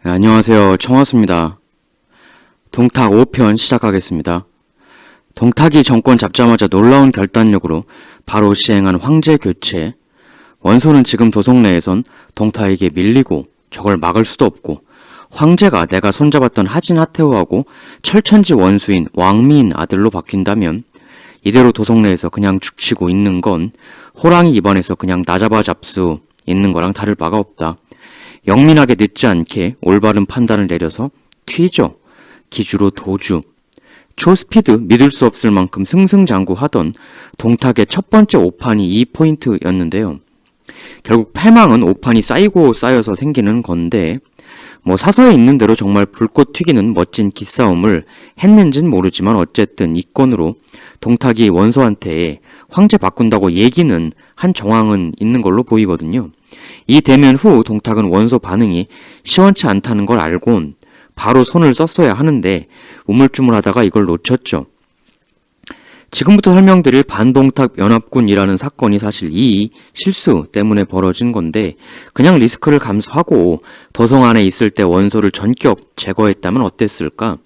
네, 안녕하세요. 청하수입니다. 동탁 5편 시작하겠습니다. 동탁이 정권 잡자마자 놀라운 결단력으로 바로 시행한 황제 교체. 원소는 지금 도성 내에선 동탁에게 밀리고 저걸 막을 수도 없고, 황제가 내가 손잡았던 하진 하태우하고 철천지 원수인 왕미인 아들로 바뀐다면 이대로 도성 내에서 그냥 죽치고 있는 건 호랑이 입안에서 그냥 나잡아 잡수 있는 거랑 다를 바가 없다. 영민하게 늦지 않게 올바른 판단을 내려서 튀죠. 기주로 도주. 초스피드 믿을 수 없을 만큼 승승장구하던 동탁의 첫 번째 오판이 2포인트였는데요. 결국 패망은 오판이 쌓이고 쌓여서 생기는 건데, 사서에 있는 대로 정말 불꽃 튀기는 멋진 기싸움을 했는진 모르지만 어쨌든 이 건으로 동탁이 원소한테 황제 바꾼다고 얘기는 한 정황은 있는 걸로 보이거든요. 이 대면 후 동탁은 원소 반응이 시원치 않다는 걸 알곤 바로 손을 썼어야 하는데 우물쭈물하다가 이걸 놓쳤죠. 지금부터 설명드릴 반동탁 연합군이라는 사건이 사실 이 실수 때문에 벌어진 건데, 그냥 리스크를 감수하고 도성 안에 있을 때 원소를 전격 제거했다면 어땠을까?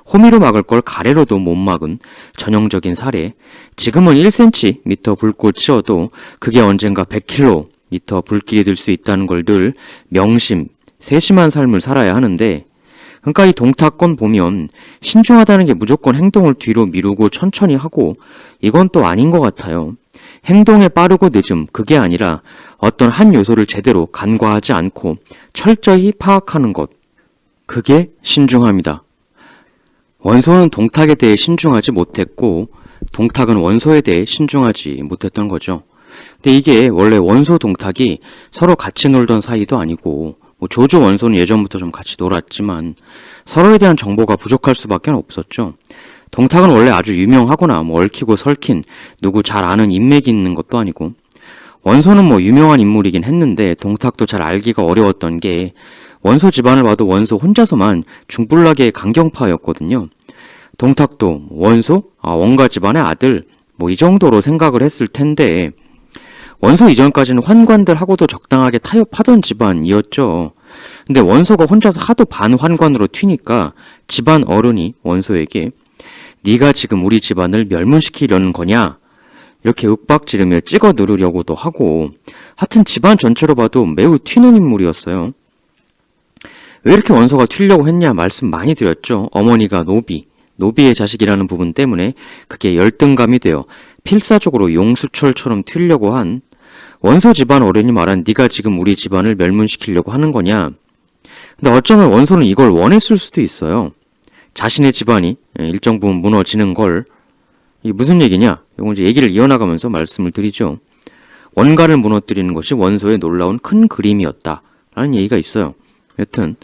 호미로 막을 걸 가래로도 못 막은 전형적인 사례. 지금은 1cm 불꽃이어도 그게 언젠가 100km 불길이 들 수 있다는 걸 늘 명심, 세심한 삶을 살아야 하는데, 그러니까 이 동탁건 보면 신중하다는 게 무조건 행동을 뒤로 미루고 천천히 하고, 이건 또 아닌 것 같아요. 행동의 빠르고 늦음, 그게 아니라 어떤 한 요소를 제대로 간과하지 않고 철저히 파악하는 것, 그게 신중함이다. 원소는 동탁에 대해 신중하지 못했고 동탁은 원소에 대해 신중하지 못했던 거죠. 근데 이게 원래 원소 동탁이 서로 같이 놀던 사이도 아니고, 조조 원소는 예전부터 좀 같이 놀았지만 서로에 대한 정보가 부족할 수밖에 없었죠. 동탁은 원래 아주 유명하거나 얽히고 설킨 누구 잘 아는 인맥이 있는 것도 아니고, 원소는 유명한 인물이긴 했는데 동탁도 잘 알기가 어려웠던 게, 원소 집안을 봐도 원소 혼자서만 중불나게 강경파였거든요. 동탁도 원소? 원가 집안의 아들? 이 정도로 생각을 했을 텐데, 원소 이전까지는 환관들하고도 적당하게 타협하던 집안이었죠. 근데 원소가 혼자서 하도 반환관으로 튀니까 집안 어른이 원소에게 네가 지금 우리 집안을 멸문시키려는 거냐? 이렇게 윽박지르며 찍어 누르려고도 하고, 하여튼 집안 전체로 봐도 매우 튀는 인물이었어요. 왜 이렇게 원소가 튀려고 했냐 말씀 많이 드렸죠. 어머니가 노비의 자식이라는 부분 때문에 그게 열등감이 되어 필사적으로 용수철처럼 튀려고 한 원소 집안 어른이 말한 네가 지금 우리 집안을 멸문시키려고 하는 거냐. 근데 어쩌면 원소는 이걸 원했을 수도 있어요. 자신의 집안이 일정 부분 무너지는 걸. 이게 무슨 얘기냐? 이건 이제 얘기를 이어나가면서 말씀을 드리죠. 원가를 무너뜨리는 것이 원소의 놀라운 큰 그림이었다라는 얘기가 있어요. 여튼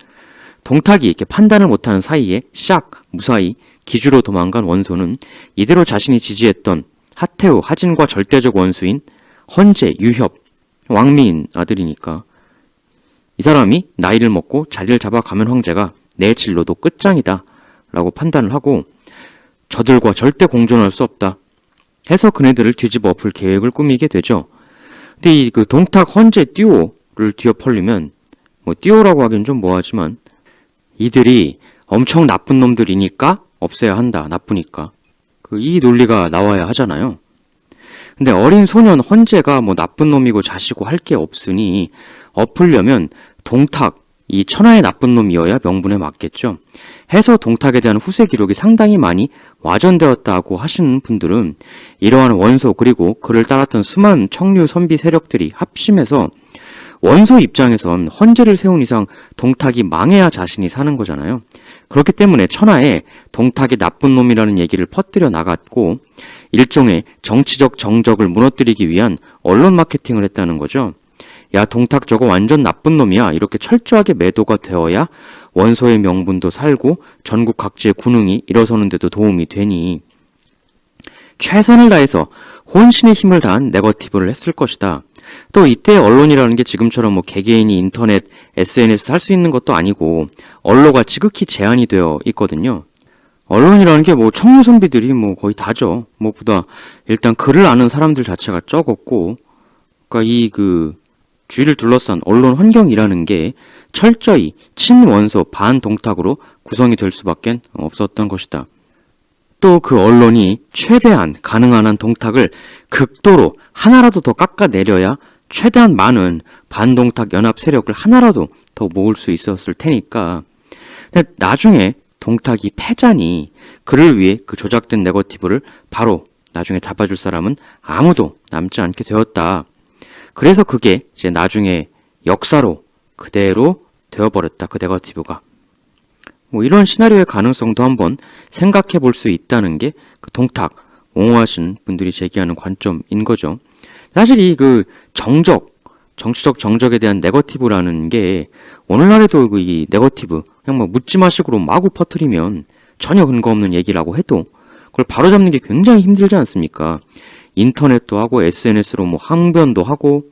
동탁이 이렇게 판단을 못하는 사이에 무사히 기주로 도망간 원소는 이대로 자신이 지지했던 하태우, 하진과 절대적 원수인 헌재, 유협, 왕미인 아들이니까 이 사람이 나이를 먹고 자리를 잡아가면 황제가 내 진로도 끝장이다 라고 판단을 하고, 저들과 절대 공존할 수 없다 해서 그네들을 뒤집어 엎을 계획을 꾸미게 되죠. 근데 이 동탁 헌재 듀오를 뒤엎으려면, 듀오라고 하긴 좀 뭐하지만 이들이 엄청 나쁜 놈들이니까 없애야 한다. 나쁘니까. 이 논리가 나와야 하잖아요. 근데 어린 소년 헌재가 나쁜 놈이고 자시고 할 게 없으니 엎으려면 동탁, 이 천하의 나쁜 놈이어야 명분에 맞겠죠. 해서 동탁에 대한 후세 기록이 상당히 많이 와전되었다고 하시는 분들은 이러한 원소 그리고 그를 따랐던 수많은 청류 선비 세력들이 합심해서 원소 입장에선 헌재를 세운 이상 동탁이 망해야 자신이 사는 거잖아요. 그렇기 때문에 천하에 동탁이 나쁜 놈이라는 얘기를 퍼뜨려 나갔고, 일종의 정치적 정적을 무너뜨리기 위한 언론 마케팅을 했다는 거죠. 야, 동탁 저거 완전 나쁜 놈이야. 이렇게 철저하게 매도가 되어야 원소의 명분도 살고 전국 각지의 군웅이 일어서는 데도 도움이 되니 최선을 다해서 혼신의 힘을 다한 네거티브를 했을 것이다. 또 이때 언론이라는 게 지금처럼 개개인이 인터넷, SNS 할 수 있는 것도 아니고 언로가 지극히 제한이 되어 있거든요. 언론이라는 게 청류 선비들이 거의 다죠. 무엇보다 일단 글을 아는 사람들 자체가 적었고, 그러니까 주위를 둘러싼 언론 환경이라는 게 철저히 친원소 반동탁으로 구성이 될 수밖에 없었던 것이다. 또 그 언론이 최대한 가능한 한 동탁을 극도로 하나라도 더 깎아내려야 최대한 많은 반동탁 연합 세력을 하나라도 더 모을 수 있었을 테니까. 근데 나중에 동탁이 패자니 그를 위해 그 조작된 네거티브를 바로 나중에 잡아줄 사람은 아무도 남지 않게 되었다. 그래서 그게 이제 나중에 역사로 그대로 되어버렸다. 그 네거티브가. 뭐 이런 시나리오의 가능성도 한번 생각해 볼 수 있다는 게 그 동탁 옹호하신 분들이 제기하는 관점인 거죠. 사실 이 그 정치적 정적에 대한 네거티브라는 게 오늘날에도 이 네거티브 그냥 뭐 묻지마식으로 마구 퍼뜨리면 전혀 근거 없는 얘기라고 해도 그걸 바로잡는 게 굉장히 힘들지 않습니까? 인터넷도 하고 SNS로 뭐 항변도 하고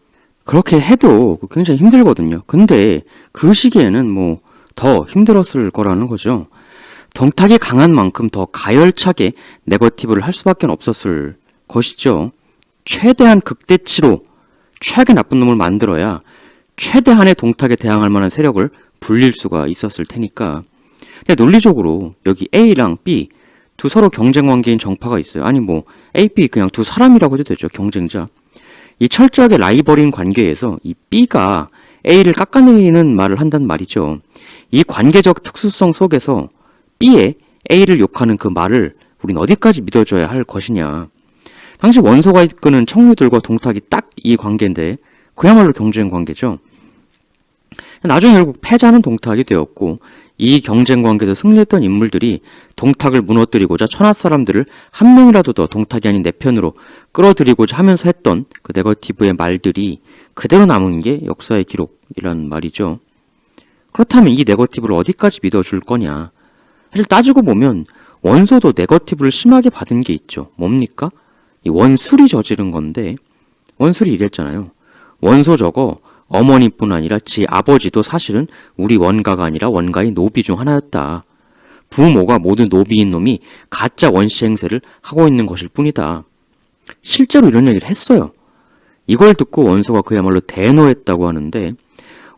그렇게 해도 굉장히 힘들거든요. 근데 그 시기에는 뭐 더 힘들었을 거라는 거죠. 동탁이 강한 만큼 더 가열차게 네거티브를 할 수밖에 없었을 것이죠. 최대한 극대치로 최악의 나쁜 놈을 만들어야 최대한의 동탁에 대항할 만한 세력을 불릴 수가 있었을 테니까. 근데 논리적으로 여기 A랑 B 두 서로 경쟁 관계인 정파가 있어요. 아니 뭐 A, B 그냥 두 사람이라고 해도 되죠. 경쟁자. 이 철저하게 라이벌인 관계에서 이 B가 A를 깎아내리는 말을 한단 말이죠. 이 관계적 특수성 속에서 B의 A를 욕하는 그 말을 우린 어디까지 믿어줘야 할 것이냐. 당시 원소가 이끄는 청류들과 동탁이 딱 이 관계인데 그야말로 경쟁 관계죠. 나중에 결국 패자는 동탁이 되었고 이 경쟁 관계에서 승리했던 인물들이 동탁을 무너뜨리고자 천하 사람들을 한 명이라도 더 동탁이 아닌 내 편으로 끌어들이고자 하면서 했던 그 네거티브의 말들이 그대로 남은 게 역사의 기록이란 말이죠. 그렇다면 이 네거티브를 어디까지 믿어줄 거냐. 사실 따지고 보면 원소도 네거티브를 심하게 받은 게 있죠. 뭡니까? 이 원술이 저지른 건데 원술이 이랬잖아요. 원소 저거 어머니뿐 아니라 지 아버지도 사실은 우리 원가가 아니라 원가의 노비 중 하나였다. 부모가 모두 노비인 놈이 가짜 원시 행세를 하고 있는 것일 뿐이다. 실제로 이런 얘기를 했어요. 이걸 듣고 원소가 그야말로 대노했다고 하는데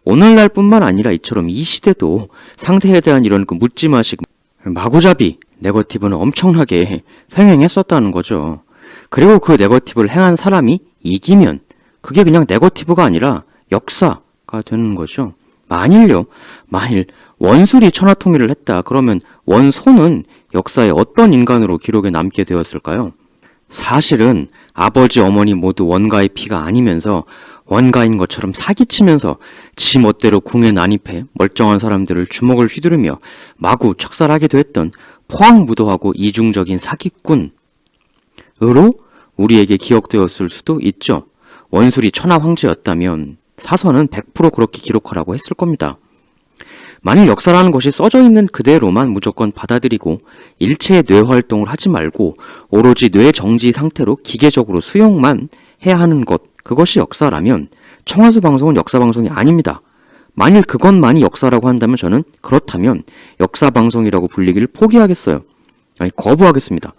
오늘날 뿐만 아니라 이처럼 이 시대도 상대에 대한 이런 그 묻지마식 마구잡이 네거티브는 엄청나게 횡행했었다는 거죠. 그리고 그 네거티브를 행한 사람이 이기면 그게 그냥 네거티브가 아니라 역사가 되는 거죠. 만일 원술이 천하통일을 했다. 그러면 원소는 역사에 어떤 인간으로 기록에 남게 되었을까요? 사실은 아버지 어머니 모두 원가의 피가 아니면서 원가인 것처럼 사기치면서 지 멋대로 궁에 난입해 멀쩡한 사람들을 주먹을 휘두르며 마구 척살하기도 했던 포항무도하고 이중적인 사기꾼으로 우리에게 기억되었을 수도 있죠. 원술이 천하 황제였다면 사서는 100% 그렇게 기록하라고 했을 겁니다. 만일 역사라는 것이 써져 있는 그대로만 무조건 받아들이고 일체의 뇌활동을 하지 말고 오로지 뇌 정지 상태로 기계적으로 수용만 해야 하는 것, 그것이 역사라면 청하수 방송은 역사 방송이 아닙니다. 만일 그것만이 역사라고 한다면 저는 그렇다면 역사 방송이라고 불리기를 포기하겠어요. 아니 거부하겠습니다.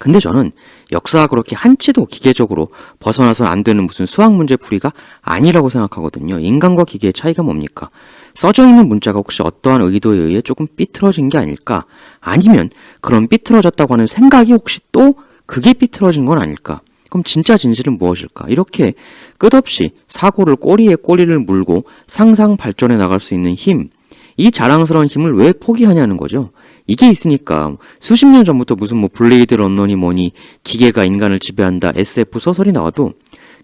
근데 저는 역사가 그렇게 한치도 기계적으로 벗어나서는 안 되는 무슨 수학 문제 풀이가 아니라고 생각하거든요. 인간과 기계의 차이가 뭡니까? 써져 있는 문자가 혹시 어떠한 의도에 의해 조금 삐뚤어진 게 아닐까? 아니면 그런 삐뚤어졌다고 하는 생각이 혹시 또 그게 삐뚤어진 건 아닐까? 그럼 진짜 진실은 무엇일까? 이렇게 끝없이 사고를 꼬리에 꼬리를 물고 상상 발전해 나갈 수 있는 힘, 이 자랑스러운 힘을 왜 포기하냐는 거죠. 이게 있으니까 수십 년 전부터 무슨 뭐 블레이드 런너니 뭐니 기계가 인간을 지배한다 SF 소설이 나와도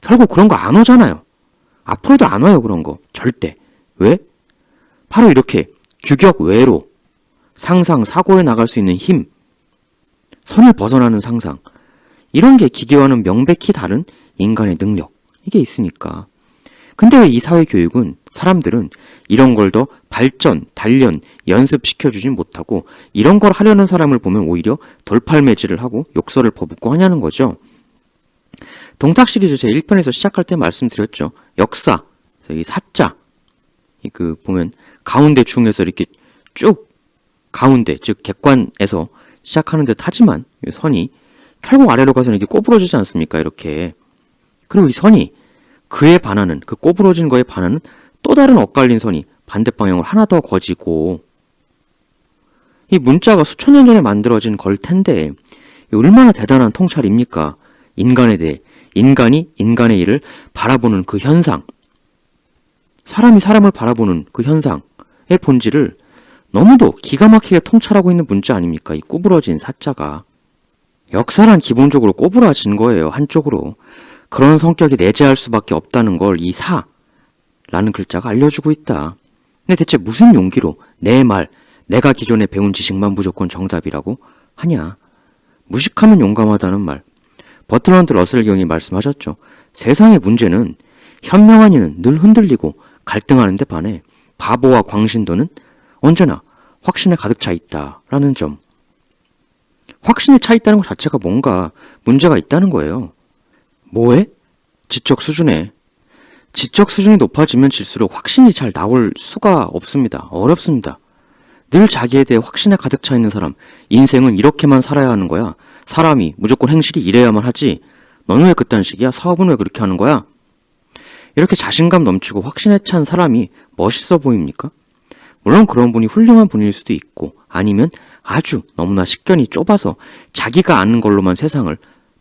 결국 그런 거 안 오잖아요. 앞으로도 안 와요. 그런 거 절대. 왜? 바로 이렇게 규격 외로 상상 사고에 나갈 수 있는 힘, 선을 벗어나는 상상, 이런 게 기계와는 명백히 다른 인간의 능력, 이게 있으니까. 근데 왜 이 사회교육은 사람들은 이런 걸 더 발전, 단련, 연습시켜주진 못하고 이런 걸 하려는 사람을 보면 오히려 돌팔매질을 하고 욕설을 퍼붓고 하냐는 거죠. 동탁 시리즈 제 1편에서 시작할 때 말씀드렸죠. 역사, 이 사자, 그 보면 가운데 중에서 이렇게 쭉 가운데, 즉 객관에서 시작하는 듯 하지만 이 선이 결국 아래로 가서는 이렇게 꼬부러지지 않습니까? 이렇게. 그리고 이 선이 그에 반하는, 그 꼬부러진 거에 반하는 또 다른 엇갈린 선이 반대 방향으로 하나 더 거지고 이 문자가 수천 년 전에 만들어진 걸 텐데 얼마나 대단한 통찰입니까? 인간에 대해 인간이 인간의 일을 바라보는 그 현상, 사람이 사람을 바라보는 그 현상의 본질을 너무도 기가 막히게 통찰하고 있는 문자 아닙니까? 이 구부러진 사자가. 역사란 기본적으로 꼬부라진 거예요. 한쪽으로. 그런 성격이 내재할 수밖에 없다는 걸 이 사라는 글자가 알려주고 있다. 근데 대체 무슨 용기로 내 말, 내가 기존에 배운 지식만 무조건 정답이라고 하냐. 무식하면 용감하다는 말. 버트런드 러셀 경이 말씀하셨죠. 세상의 문제는 현명한 이는 늘 흔들리고 갈등하는 데 반해 바보와 광신도는 언제나 확신에 가득 차 있다라는 점. 확신에 차 있다는 것 자체가 뭔가 문제가 있다는 거예요. 뭐에? 지적 수준에. 지적 수준이 높아지면 질수록 확신이 잘 나올 수가 없습니다. 어렵습니다. 늘 자기에 대해 확신에 가득 차 있는 사람, 인생은 이렇게만 살아야 하는 거야. 사람이 무조건 행실이 이래야만 하지. 너는 왜 그딴 식이야? 사업은 왜 그렇게 하는 거야? 이렇게 자신감 넘치고 확신에 찬 사람이 멋있어 보입니까? 물론 그런 분이 훌륭한 분일 수도 있고 아니면 아주 너무나 식견이 좁아서 자기가 아는 걸로만 세상을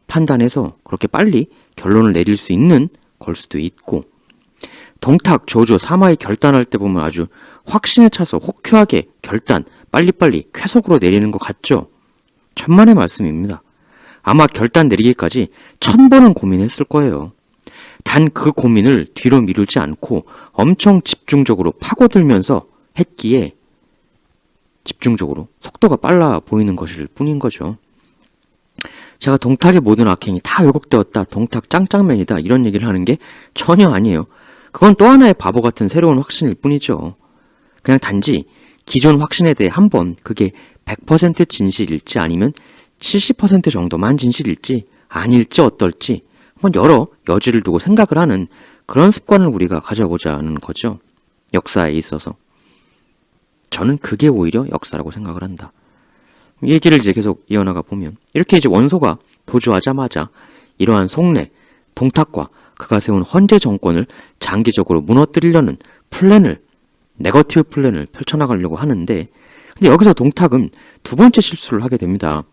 판단해서 그렇게 빨리 결론을 내릴 수 있는 걸 수도 있고 동탁, 조조, 사마이 결단할 때 보면 아주 확신에 차서 호쾌하게 결단, 빨리빨리 쾌속으로 내리는 것 같죠? 천만의 말씀입니다. 아마 결단 내리기까지 1000번은 고민했을 거예요. 단 그 고민을 뒤로 미루지 않고 엄청 집중적으로 파고들면서 했기에 집중적으로 속도가 빨라 보이는 것일 뿐인 거죠. 제가 동탁의 모든 악행이 다 왜곡되었다, 동탁 짱짱맨이다 이런 얘기를 하는 게 전혀 아니에요. 그건 또 하나의 바보 같은 새로운 확신일 뿐이죠. 그냥 단지 기존 확신에 대해 한번 그게 100% 진실일지 아니면 70% 정도만 진실일지 아닐지 어떨지 한번 여러 여지를 두고 생각을 하는 그런 습관을 우리가 가져보자는 거죠. 역사에 있어서. 저는 그게 오히려 역사라고 생각을 한다. 이 얘기를 이제 계속 이어나가 보면 이렇게 이제 원소가 도주하자마자 이러한 속내, 동탁과 그가 세운 헌재 정권을 장기적으로 무너뜨리려는 플랜을, 네거티브 플랜을 펼쳐나가려고 하는데 근데 여기서 동탁은 두 번째 실수를 하게 됩니다.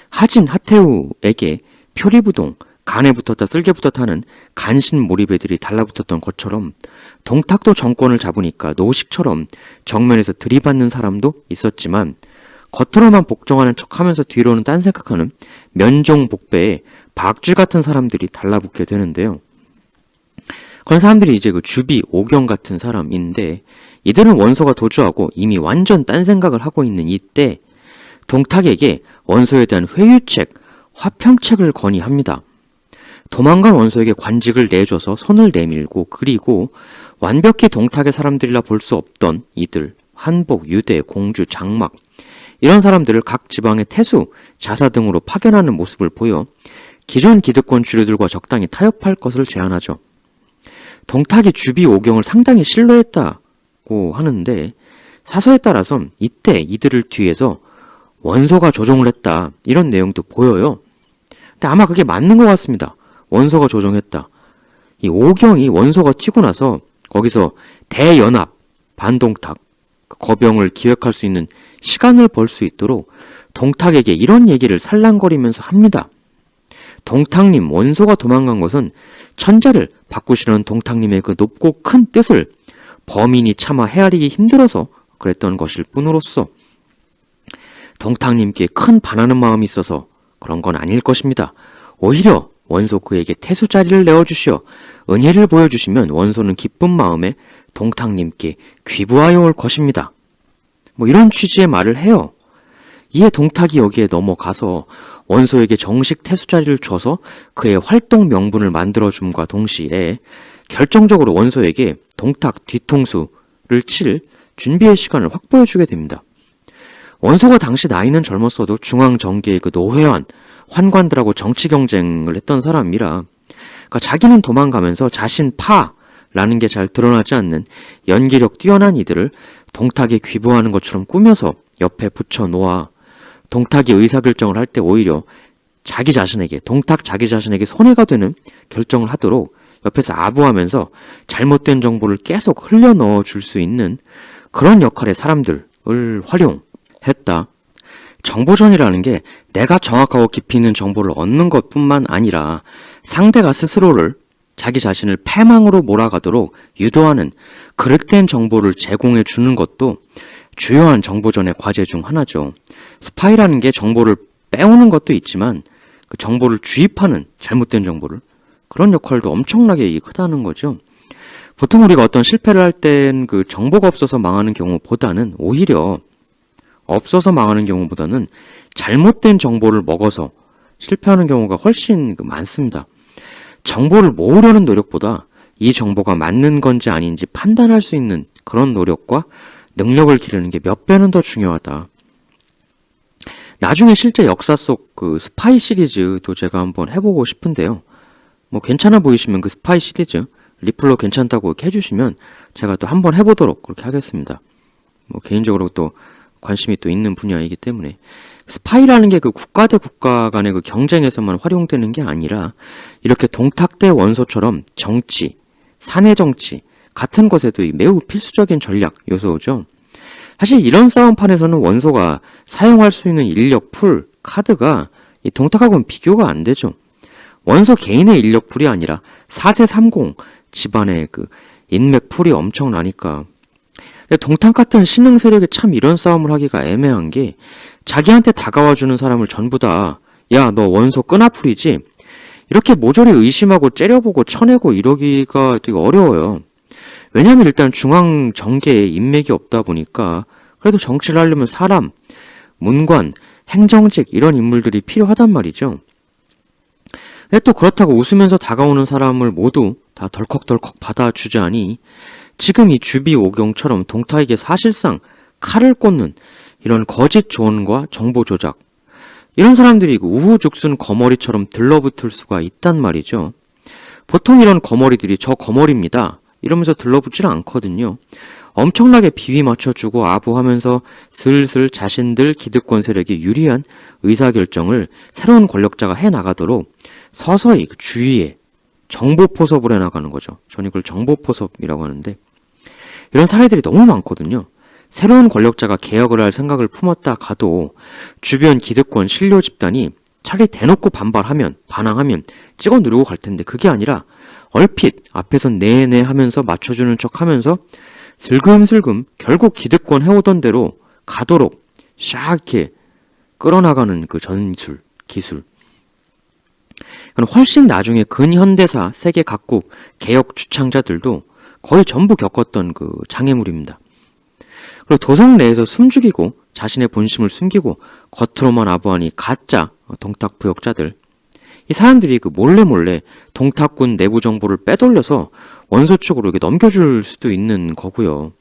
하진, 하태우에게 표리부동, 간에 붙었다 쓸개 붙었다는 간신 몰입애들이 달라붙었던 것처럼 동탁도 정권을 잡으니까 노식처럼 정면에서 들이받는 사람도 있었지만 겉으로만 복종하는 척하면서 뒤로는 딴 생각하는 면종복배에 박쥐 같은 사람들이 달라붙게 되는데요. 그런 사람들이 이제 그 주비, 오경 같은 사람인데 이들은 원소가 도주하고 이미 완전 딴 생각을 하고 있는 이때 동탁에게 원소에 대한 회유책, 화평책을 건의합니다. 도망간 원소에게 관직을 내줘서 손을 내밀고 그리고 완벽히 동탁의 사람들이라 볼 수 없던 이들, 한복, 유대, 공주, 장막 이런 사람들을 각 지방의 태수, 자사 등으로 파견하는 모습을 보여 기존 기득권 주류들과 적당히 타협할 것을 제안하죠. 동탁이 주비 오경을 상당히 신뢰했다고 하는데 사서에 따라선 이때 이들을 뒤에서 원소가 조종을 했다 이런 내용도 보여요. 근데 아마 그게 맞는 것 같습니다. 원소가 조종했다. 이 오경이 원소가 튀고 나서 거기서 대연합, 반동탁, 거병을 기획할 수 있는 시간을 벌 수 있도록 동탁에게 이런 얘기를 살랑거리면서 합니다. 동탁님, 원소가 도망간 것은 천자를 바꾸시려는 동탁님의 그 높고 큰 뜻을 범인이 차마 헤아리기 힘들어서 그랬던 것일 뿐으로서 동탁님께 큰 반하는 마음이 있어서 그런 건 아닐 것입니다. 오히려 원소 그에게 태수 자리를 내어주시어 은혜를 보여주시면 원소는 기쁜 마음에 동탁님께 귀부하여 올 것입니다. 뭐 이런 취지의 말을 해요. 이에 동탁이 여기에 넘어가서 원소에게 정식 태수 자리를 줘서 그의 활동 명분을 만들어줌과 동시에 결정적으로 원소에게 동탁 뒤통수를 칠 준비의 시간을 확보해주게 됩니다. 원소가 당시 나이는 젊었어도 중앙정계의 그 노회원, 환관들하고 정치 경쟁을 했던 사람이라 그러니까 자기는 도망가면서 자신 파라는 게 잘 드러나지 않는 연기력 뛰어난 이들을 동탁에 귀부하는 것처럼 꾸며서 옆에 붙여놓아 동탁이 의사결정을 할 때 오히려 자기 자신에게, 동탁 자기 자신에게 손해가 되는 결정을 하도록 옆에서 아부하면서 잘못된 정보를 계속 흘려넣어 줄 수 있는 그런 역할의 사람들을 활용했다. 정보전이라는 게 내가 정확하고 깊이 있는 정보를 얻는 것뿐만 아니라 상대가 스스로를 자기 자신을 패망으로 몰아가도록 유도하는 그릇된 정보를 제공해 주는 것도 주요한 정보전의 과제 중 하나죠. 스파이라는 게 정보를 빼오는 것도 있지만 그 정보를 주입하는 잘못된 정보를 그런 역할도 엄청나게 크다는 거죠. 보통 우리가 어떤 실패를 할 땐 그 정보가 없어서 망하는 경우보다는 오히려 없어서 망하는 경우보다는 잘못된 정보를 먹어서 실패하는 경우가 훨씬 많습니다. 정보를 모으려는 노력보다 이 정보가 맞는 건지 아닌지 판단할 수 있는 그런 노력과 능력을 기르는 게 몇 배는 더 중요하다. 나중에 실제 역사 속 그 스파이 시리즈도 제가 한번 해보고 싶은데요. 뭐 괜찮아 보이시면 그 스파이 시리즈 리플로 괜찮다고 이렇게 해주시면 제가 또 한번 해보도록 그렇게 하겠습니다. 뭐 개인적으로 또 관심이 또 있는 분야이기 때문에 스파이라는 게 그 국가 대 국가 간의 그 경쟁에서만 활용되는 게 아니라 이렇게 동탁대 원소처럼 정치, 사내 정치 같은 것에도 매우 필수적인 전략 요소죠. 사실 이런 싸움판에서는 원소가 사용할 수 있는 인력 풀, 카드가 이 동탁하고는 비교가 안 되죠. 원소 개인의 인력 풀이 아니라 4세30 집안의 그 인맥 풀이 엄청나니까. 동탁 같은 신흥 세력이 참 이런 싸움을 하기가 애매한 게 자기한테 다가와주는 사람을 전부 다 야, 너 원소 끈아풀이지? 이렇게 모조리 의심하고 째려보고 쳐내고 이러기가 되게 어려워요. 왜냐하면 일단 중앙 정계에 인맥이 없다 보니까 그래도 정치를 하려면 사람, 문관, 행정직 이런 인물들이 필요하단 말이죠. 근데 또 그렇다고 웃으면서 다가오는 사람을 모두 다 덜컥덜컥 받아주자니 지금 이 주비 오경처럼 동탁에게 사실상 칼을 꽂는 이런 거짓 조언과 정보 조작 이런 사람들이 우후죽순 거머리처럼 들러붙을 수가 있단 말이죠. 보통 이런 거머리들이 저 거머리입니다 이러면서 들러붙질 않거든요. 엄청나게 비위 맞춰주고 아부하면서 슬슬 자신들 기득권 세력이 유리한 의사결정을 새로운 권력자가 해나가도록 서서히 그 주위에 정보포섭을 해나가는 거죠. 저는 이걸 정보포섭이라고 하는데 이런 사례들이 너무 많거든요. 새로운 권력자가 개혁을 할 생각을 품었다 가도 주변 기득권 신료 집단이 차라리 대놓고 반항하면 찍어 누르고 갈 텐데 그게 아니라 얼핏 앞에선 네네 하면서 맞춰주는 척 하면서 슬금슬금 결국 기득권 해오던 대로 가도록 샥 이렇게 끌어나가는 그 전술, 기술. 훨씬 나중에 근현대사 세계 각국 개혁 주창자들도 거의 전부 겪었던 그 장애물입니다. 그리고 도성 내에서 숨죽이고 자신의 본심을 숨기고 겉으로만 아부하니 가짜 동탁 부역자들. 이 사람들이 그 몰래 동탁군 내부 정보를 빼돌려서 원소 쪽으로 이렇게 넘겨줄 수도 있는 거고요.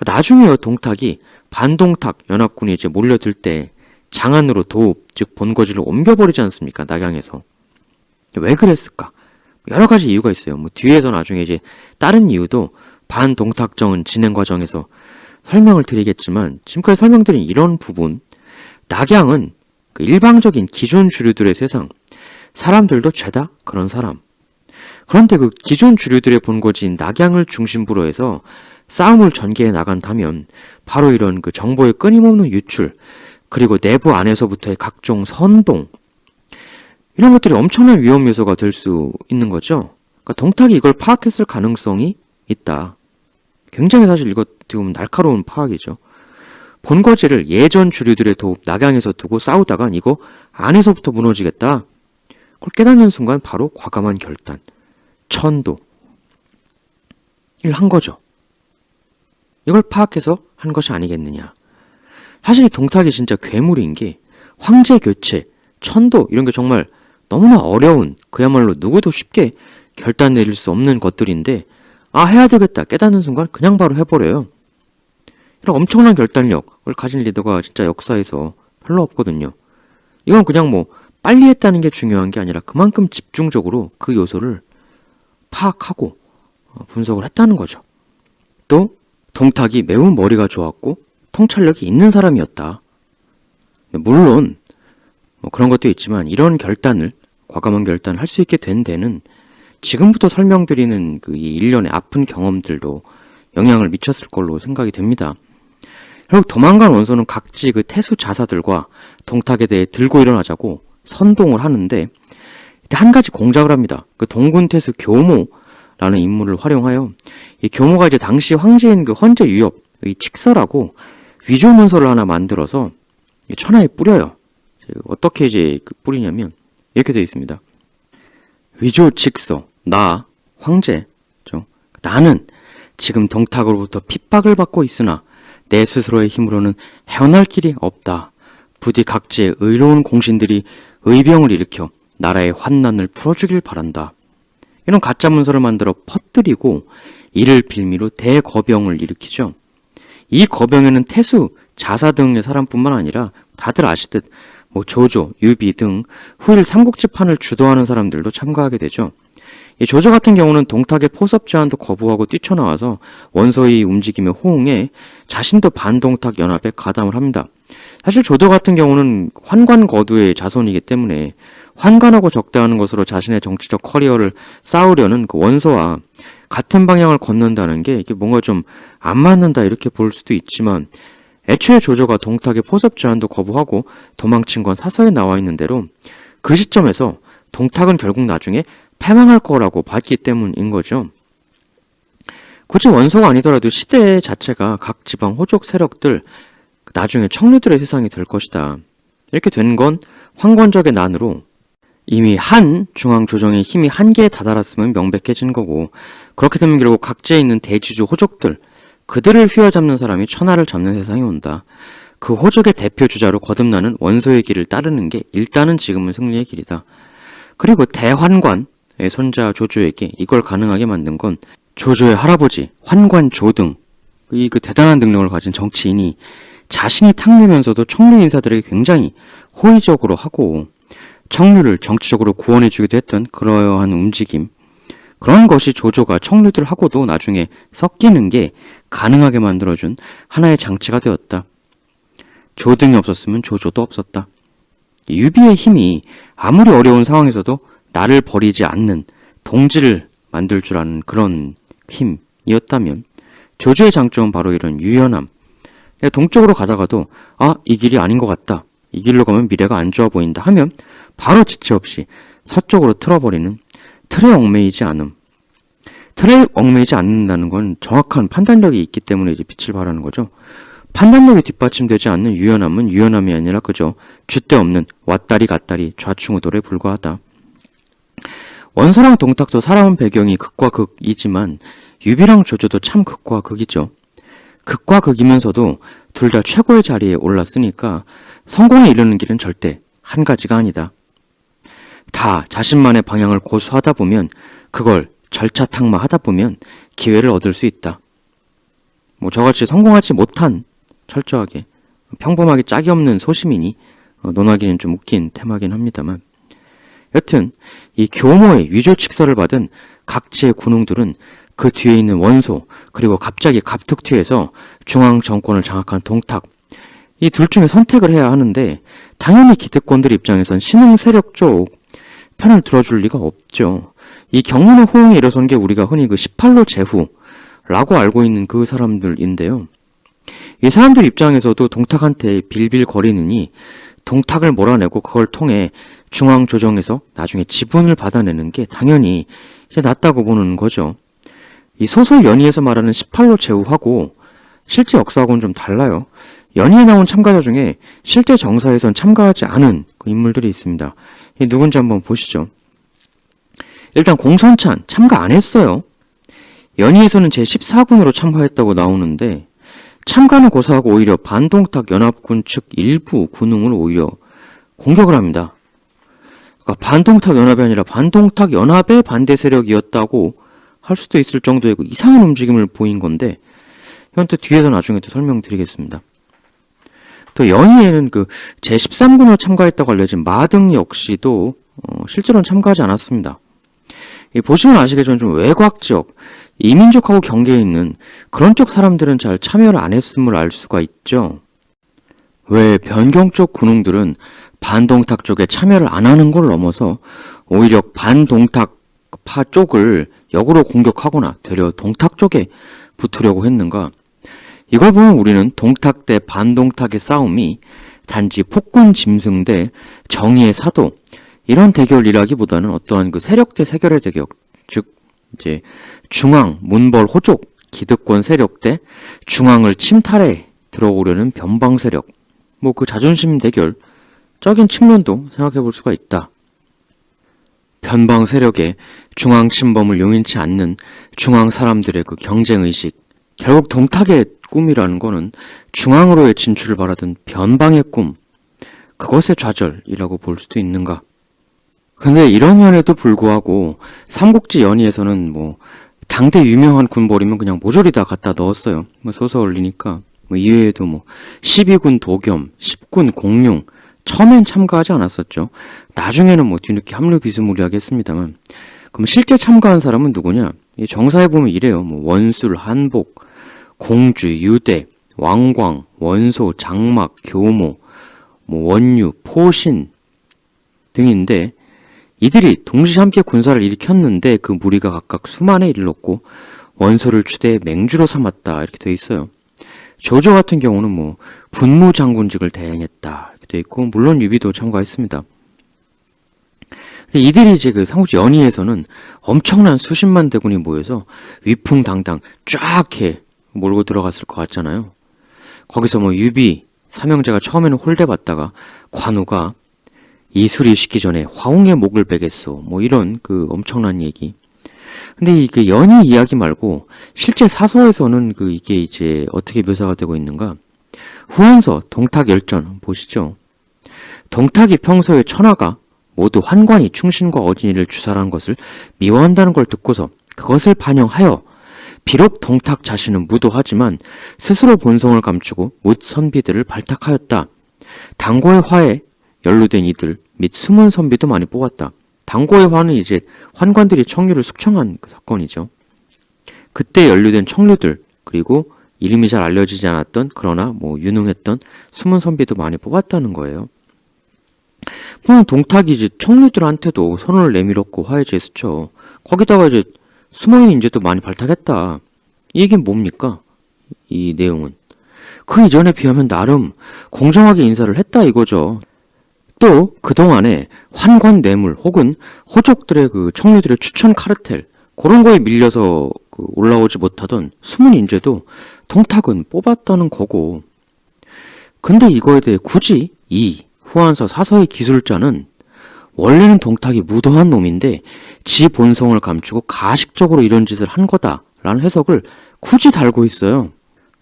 나중에 동탁이 반동탁 연합군이 이제 몰려들 때 장안으로 도읍, 즉 본거지를 옮겨버리지 않습니까? 낙양에서. 왜 그랬을까? 여러 가지 이유가 있어요. 뭐 뒤에서 나중에 이제 다른 이유도 반동탁정은 진행 과정에서 설명을 드리겠지만 지금까지 설명드린 이런 부분, 낙양은 그 일방적인 기존 주류들의 세상, 사람들도 죄다 그런 사람. 그런데 그 기존 주류들의 본거지인 낙양을 중심부로 해서 싸움을 전개해 나간다면 바로 이런 그 정보의 끊임없는 유출, 그리고 내부 안에서부터의 각종 선동, 이런 것들이 엄청난 위험 요소가 될 수 있는 거죠. 그러니까 동탁이 이걸 파악했을 가능성이 있다. 굉장히 사실 이거 어떻게 보면 날카로운 파악이죠. 본거지를 예전 주류들의 도읍 낙양에서 두고 싸우다간 이거 안에서부터 무너지겠다. 그걸 깨닫는 순간 바로 과감한 결단, 천도 를 한 거죠. 이걸 파악해서 한 것이 아니겠느냐. 사실 이 동탁이 진짜 괴물인 게 황제 교체, 천도 이런 게 정말 너무나 어려운 그야말로 누구도 쉽게 결단 내릴 수 없는 것들인데 해야 되겠다 깨닫는 순간 그냥 바로 해버려요. 이런 엄청난 결단력을 가진 리더가 진짜 역사에서 별로 없거든요. 이건 그냥 뭐 빨리 했다는 게 중요한 게 아니라 그만큼 집중적으로 그 요소를 파악하고 분석을 했다는 거죠. 또 동탁이 매우 머리가 좋았고 통찰력이 있는 사람이었다. 물론 뭐 그런 것도 있지만 이런 결단을 과감한 결단을 할 수 있게 된 데는 지금부터 설명드리는 이 일련의 아픈 경험들도 영향을 미쳤을 걸로 생각이 됩니다. 결국 도망간 원소는 각지 그 태수 자사들과 동탁에 대해 들고 일어나자고 선동을 하는데 이때 한 가지 공작을 합니다. 그 동군 태수 교모라는 인물을 활용하여 이 교모가 이제 당시 황제인 그 헌제 유엽 이 칙서라고 위조 문서를 하나 만들어서 천하에 뿌려요. 어떻게 이제 뿌리냐면 이렇게 되어 있습니다. 위조 칙서, 나 황제죠. 나는 지금 동탁으로부터 핍박을 받고 있으나 내 스스로의 힘으로는 헤어날 길이 없다. 부디 각지의 의로운 공신들이 의병을 일으켜 나라의 환난을 풀어주길 바란다. 이런 가짜 문서를 만들어 퍼뜨리고 이를 빌미로 대거병을 일으키죠. 이 거병에는 태수, 자사 등의 사람뿐만 아니라 다들 아시듯 조조, 유비 등 후일 삼국지판을 주도하는 사람들도 참가하게 되죠. 이 조조 같은 경우는 동탁의 포섭 제안도 거부하고 뛰쳐나와서 원소의 움직임에 호응해 자신도 반동탁 연합에 가담을 합니다. 사실 조조 같은 경우는 환관 거두의 자손이기 때문에 환관하고 적대하는 것으로 자신의 정치적 커리어를 쌓으려는 그 원소와 같은 방향을 걷는다는 게 이게 뭔가 좀 안 맞는다 이렇게 볼 수도 있지만 애초에 조조가 동탁의 포섭 제안도 거부하고 도망친 건 사서에 나와 있는 대로 그 시점에서 동탁은 결국 나중에 패망할 거라고 봤기 때문인 거죠. 굳이 원소가 아니더라도 시대 자체가 각 지방 호족 세력들 나중에 청류들의 세상이 될 것이다. 이렇게 된 건 황건적의 난으로 이미 한 중앙조정의 힘이 한계에 다다랐으면 명백해진 거고 그렇게 되면 결국 각지에 있는 대지주 호족들 그들을 휘어잡는 사람이 천하를 잡는 세상이 온다. 그 호족의 대표 주자로 거듭나는 원소의 길을 따르는 게 일단은 지금은 승리의 길이다. 그리고 대환관의 손자 조조에게 이걸 가능하게 만든 건 조조의 할아버지 환관조 등 이 그 대단한 능력을 가진 정치인이 자신이 탕류면서도 청류 인사들에게 굉장히 호의적으로 하고 청류를 정치적으로 구원해주기도 했던 그러한 움직임 그런 것이 조조가 청류들하고도 나중에 섞이는 게 가능하게 만들어준 하나의 장치가 되었다. 조등이 없었으면 조조도 없었다. 유비의 힘이 아무리 어려운 상황에서도 나를 버리지 않는 동지를 만들 줄 아는 그런 힘이었다면 조조의 장점은 바로 이런 유연함. 내가 동쪽으로 가다가도 이 길이 아닌 것 같다. 이 길로 가면 미래가 안 좋아 보인다 하면 바로 지체 없이 서쪽으로 틀어버리는 틀에 얽매이지 않음. 틀에 얽매이지 않는다는 건 정확한 판단력이 있기 때문에 이제 빛을 발하는 거죠. 판단력이 뒷받침되지 않는 유연함은 유연함이 아니라 그저 줏대 없는 왔다리 갔다리 좌충우돌에 불과하다. 원소랑 동탁도 살아온 배경이 극과 극이지만 유비랑 조조도 참 극과 극이죠. 극과 극이면서도 둘 다 최고의 자리에 올랐으니까 성공에 이르는 길은 절대 한 가지가 아니다. 다 자신만의 방향을 고수하다 보면 그걸 절차탕마하다 보면 기회를 얻을 수 있다. 저같이 성공하지 못한 철저하게 평범하게 짝이 없는 소시민이 논하기는 좀 웃긴 테마긴 합니다만 여튼 이 교모의 위조칙서를 받은 각지의 군웅들은 그 뒤에 있는 원소 그리고 갑자기 갑툭튀해서 중앙 정권을 장악한 동탁 이 둘 중에 선택을 해야 하는데 당연히 기득권들 입장에선 신흥 세력 쪽 편을 들어줄 리가 없죠. 이 경문의 호응에 일어선 게 우리가 흔히 그 18로 제후라고 알고 있는 그 사람들인데요. 이 사람들 입장에서도 동탁한테 빌빌거리느니 동탁을 몰아내고 그걸 통해 중앙조정에서 나중에 지분을 받아내는 게 당연히 이제 낫다고 보는 거죠. 이 소설 연의에서 말하는 18로 제후하고 실제 역사하고는 좀 달라요. 연의에 나온 참가자 중에 실제 정사에선 참가하지 않은 그 인물들이 있습니다. 이 누군지 한번 보시죠. 일단 공손찬 참가 안 했어요. 연의에서는 제14군으로 참가했다고 나오는데 참가는 고사하고 오히려 반동탁 연합군 측 일부 군웅을 오히려 공격을 합니다. 그러니까 반동탁 연합이 아니라 반동탁 연합의 반대 세력이었다고 할 수도 있을 정도의 그 이상한 움직임을 보인 건데 이건 또 뒤에서 나중에 또 설명드리겠습니다. 또 연희에는 그 제13군으로 참가했다고 알려진 마등 역시도 실제로는 참가하지 않았습니다. 보시면 아시겠지만 좀 외곽 지역, 이민족하고 경계에 있는 그런 쪽 사람들은 잘 참여를 안 했음을 알 수가 있죠. 왜 변경 쪽 군웅들은 반동탁 쪽에 참여를 안 하는 걸 넘어서 오히려 반동탁 파 쪽을 역으로 공격하거나 되려 동탁 쪽에 붙으려고 했는가? 이걸 보면 우리는 동탁 대 반동탁의 싸움이 단지 폭군 짐승 대 정의의 사도 이런 대결이라기보다는 어떠한 그 세력 대 세결의 대결, 즉 이제 중앙, 문벌, 호족, 기득권 세력 대 중앙을 침탈해 들어오려는 변방 세력, 뭐 그 자존심 대결적인 측면도 생각해 볼 수가 있다. 변방 세력의 중앙 침범을 용인치 않는 중앙 사람들의 그 경쟁의식, 결국 동탁의 꿈이라는 거는 중앙으로의 진출을 바라던 변방의 꿈, 그것의 좌절이라고 볼 수도 있는가. 근데 이러면에도 불구하고 삼국지 연의에서는 뭐 당대 유명한 군벌이면 그냥 모조리 다 갖다 넣었어요. 뭐 소설 올리니까. 뭐 이외에도 뭐 12군 도겸, 10군 공룡, 처음엔 참가하지 않았었죠. 나중에는 뭐 뒤늦게 합류 비스무리하게 했습니다만. 그럼 실제 참가한 사람은 누구냐? 이 정사에 보면 이래요. 뭐 원술, 한복, 공주, 유대, 왕광, 원소, 장막, 교모, 뭐 원유, 포신 등인데 이들이 동시에 함께 군사를 일으켰는데 그 무리가 각각 수만에 이르렀고 원소를 추대해 맹주로 삼았다 이렇게 돼 있어요. 조조 같은 경우는 뭐 분무장군직을 대행했다 이렇게 돼 있고 물론 유비도 참가했습니다. 근데 이들이 이제 그 삼국지 연의에서는 엄청난 수십만 대군이 모여서 위풍당당 쫙 해 몰고 들어갔을 것 같잖아요. 거기서 뭐 유비, 삼형제가 처음에는 홀대받다가 관우가 이술이 식기 전에 화웅의 목을 베겠소. 뭐 이런 그 엄청난 얘기. 근데 이 그 연희 이야기 말고 실제 사서에서는 그 이게 이제 어떻게 묘사가 되고 있는가? 후한서 동탁열전 보시죠. 동탁이 평소에 천하가 모두 환관이 충신과 어진이를 주살한 것을 미워한다는 걸 듣고서 그것을 반영하여 비록 동탁 자신은 무도하지만 스스로 본성을 감추고 묻 선비들을 발탁하였다. 당고의 화에 연루된 이들 및 숨은 선비도 많이 뽑았다. 당고의 화는 이제 환관들이 청류를 숙청한 그 사건이죠. 그때 연루된 청류들 그리고 이름이 잘 알려지지 않았던 그러나 뭐 유능했던 숨은 선비도 많이 뽑았다는 거예요. 물론 동탁이 이제 청류들한테도 손을 내밀었고 화해 제스처 거기다가 이제 숨어있는 인재도 많이 발탁했다. 이 얘기는 뭡니까? 이 내용은 그 이전에 비하면 나름 공정하게 인사를 했다 이거죠. 또 그동안에 환관 뇌물 혹은 호족들의 그 청류들의 추천 카르텔 그런 거에 밀려서 그 올라오지 못하던 숨은 인재도 동탁은 뽑았다는 거고. 근데 이거에 대해 굳이 이 후한서 사서의 기술자는 원래는 동탁이 무도한 놈인데 지 본성을 감추고 가식적으로 이런 짓을 한 거다라는 해석을 굳이 달고 있어요.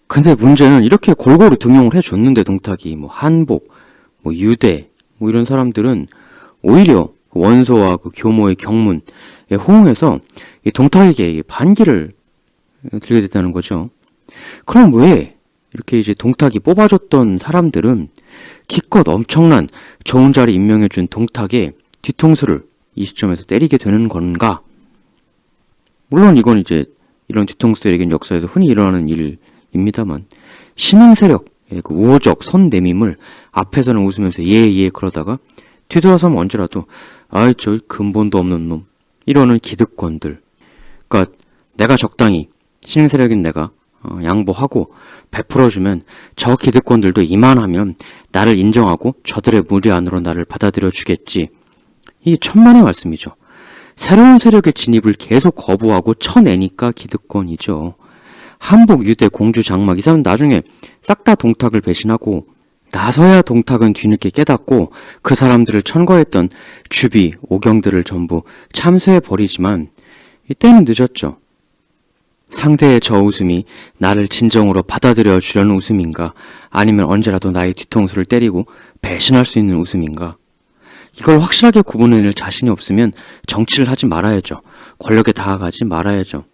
근데 문제는 이렇게 골고루 등용을 해줬는데 동탁이 뭐 한복, 뭐 유대 뭐 이런 사람들은 오히려 그 원소와 그 교모의 경문에 호응해서 이 동탁에게 반기를 들게 됐다는 거죠. 그럼 왜 이렇게 이제 동탁이 뽑아줬던 사람들은 기껏 엄청난 좋은 자리 임명해준 동탁의 뒤통수를 이 시점에서 때리게 되는 건가? 물론 이건 이제 이런 뒤통수 때리기는 역사에서 흔히 일어나는 일입니다만 신흥 세력의 그 우호적 선 내밈을 앞에서는 웃으면서 예 그러다가 뒤돌아서면 언제라도 아이 저 근본도 없는 놈 이러는 기득권들. 그러니까 내가 적당히 신흥 세력인 내가 양보하고 베풀어주면 저 기득권들도 이만하면 나를 인정하고 저들의 무리 안으로 나를 받아들여 주겠지. 이게 천만의 말씀이죠. 새로운 세력의 진입을 계속 거부하고 쳐내니까 기득권이죠. 한복, 유대, 공주, 장막 이 사람은 나중에 싹 다 동탁을 배신하고 나서야 동탁은 뒤늦게 깨닫고 그 사람들을 천거했던 주비, 오경들을 전부 참수해버리지만 이때는 늦었죠. 상대의 저 웃음이 나를 진정으로 받아들여 주려는 웃음인가 아니면 언제라도 나의 뒤통수를 때리고 배신할 수 있는 웃음인가. 이걸 확실하게 구분해낼 자신이 없으면 정치를 하지 말아야죠. 권력에 다가가지 말아야죠.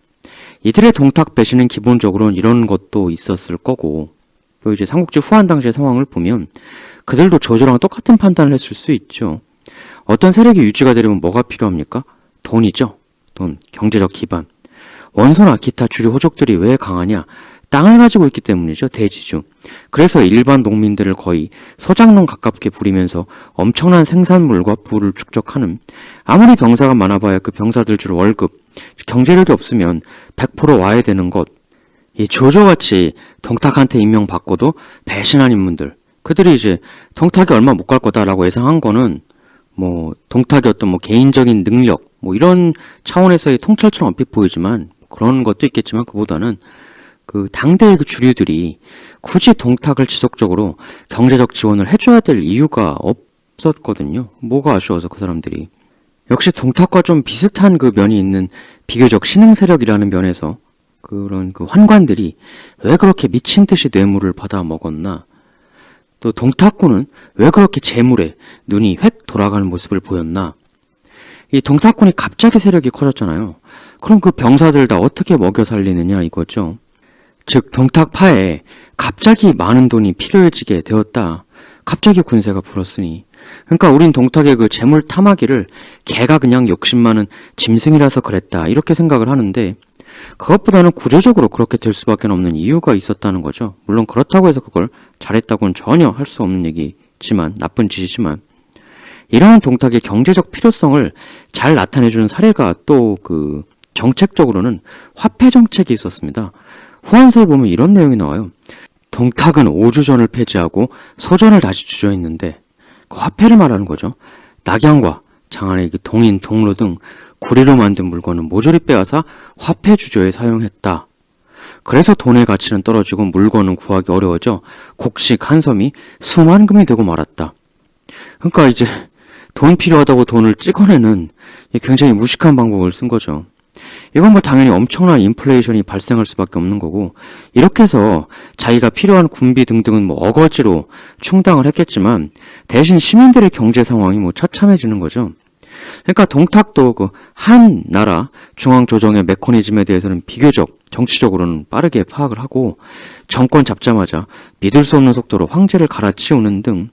이들의 동탁 배신은 기본적으로는 이런 것도 있었을 거고 또 이제 삼국지 후한 당시의 상황을 보면 그들도 조조랑 똑같은 판단을 했을 수 있죠. 어떤 세력이 유지가 되려면 뭐가 필요합니까? 돈이죠. 돈, 경제적 기반. 원소나 기타 주류 호족들이 왜 강하냐? 땅을 가지고 있기 때문이죠. 대지주. 그래서 일반 농민들을 거의 소작농 가깝게 부리면서 엄청난 생산물과 부를 축적하는, 아무리 병사가 많아봐야 그 병사들 줄 월급, 경제력이 없으면 100% 와야 되는 것, 이 조조같이 동탁한테 임명받고도 배신한 인물들, 그들이 이제 동탁이 얼마 못 갈 거다라고 예상한 거는 뭐 동탁의 어떤 뭐 개인적인 능력 뭐 이런 차원에서의 통찰처럼 얼핏 보이지만, 그런 것도 있겠지만 그보다는 그 당대의 그 주류들이 굳이 동탁을 지속적으로 경제적 지원을 해줘야 될 이유가 없었거든요. 뭐가 아쉬워서 그 사람들이. 역시 동탁과 좀 비슷한 그 면이 있는 비교적 신흥 세력이라는 면에서 그런 그 환관들이 왜 그렇게 미친 듯이 뇌물을 받아 먹었나, 또 동탁군은 왜 그렇게 재물에 눈이 획 돌아가는 모습을 보였나. 이 동탁군이 갑자기 세력이 커졌잖아요. 그럼 그 병사들 다 어떻게 먹여 살리느냐 이거죠. 즉 동탁파에 갑자기 많은 돈이 필요해지게 되었다. 갑자기 군세가 불었으니. 그러니까 우린 동탁의 그 재물 탐하기를 걔가 그냥 욕심 많은 짐승이라서 그랬다 이렇게 생각을 하는데, 그것보다는 구조적으로 그렇게 될 수밖에 없는 이유가 있었다는 거죠. 물론 그렇다고 해서 그걸 잘했다고는 전혀 할 수 없는 얘기지만, 나쁜 짓이지만, 이러한 동탁의 경제적 필요성을 잘 나타내주는 사례가 또 그 정책적으로는 화폐 정책이 있었습니다. 후한서에 보면 이런 내용이 나와요. 동탁은 오주전을 폐지하고 소전을 다시 주저했는데, 그 화폐를 말하는 거죠. 낙양과 장안의 그 동인, 동로 등 구리로 만든 물건은 모조리 빼앗아 화폐 주조에 사용했다. 그래서 돈의 가치는 떨어지고 물건은 구하기 어려워져 곡식 한 섬이 수만 금이 되고 말았다. 그러니까 이제 돈 필요하다고 돈을 찍어내는 굉장히 무식한 방법을 쓴 거죠. 이건 뭐 당연히 엄청난 인플레이션이 발생할 수밖에 없는 거고, 이렇게 해서 자기가 필요한 군비 등등은 뭐 어거지로 충당을 했겠지만 대신 시민들의 경제 상황이 뭐 처참해지는 거죠. 그러니까 동탁도 그 한 나라 중앙 조정의 메커니즘에 대해서는 비교적 정치적으로는 빠르게 파악을 하고, 정권 잡자마자 믿을 수 없는 속도로 황제를 갈아치우는 등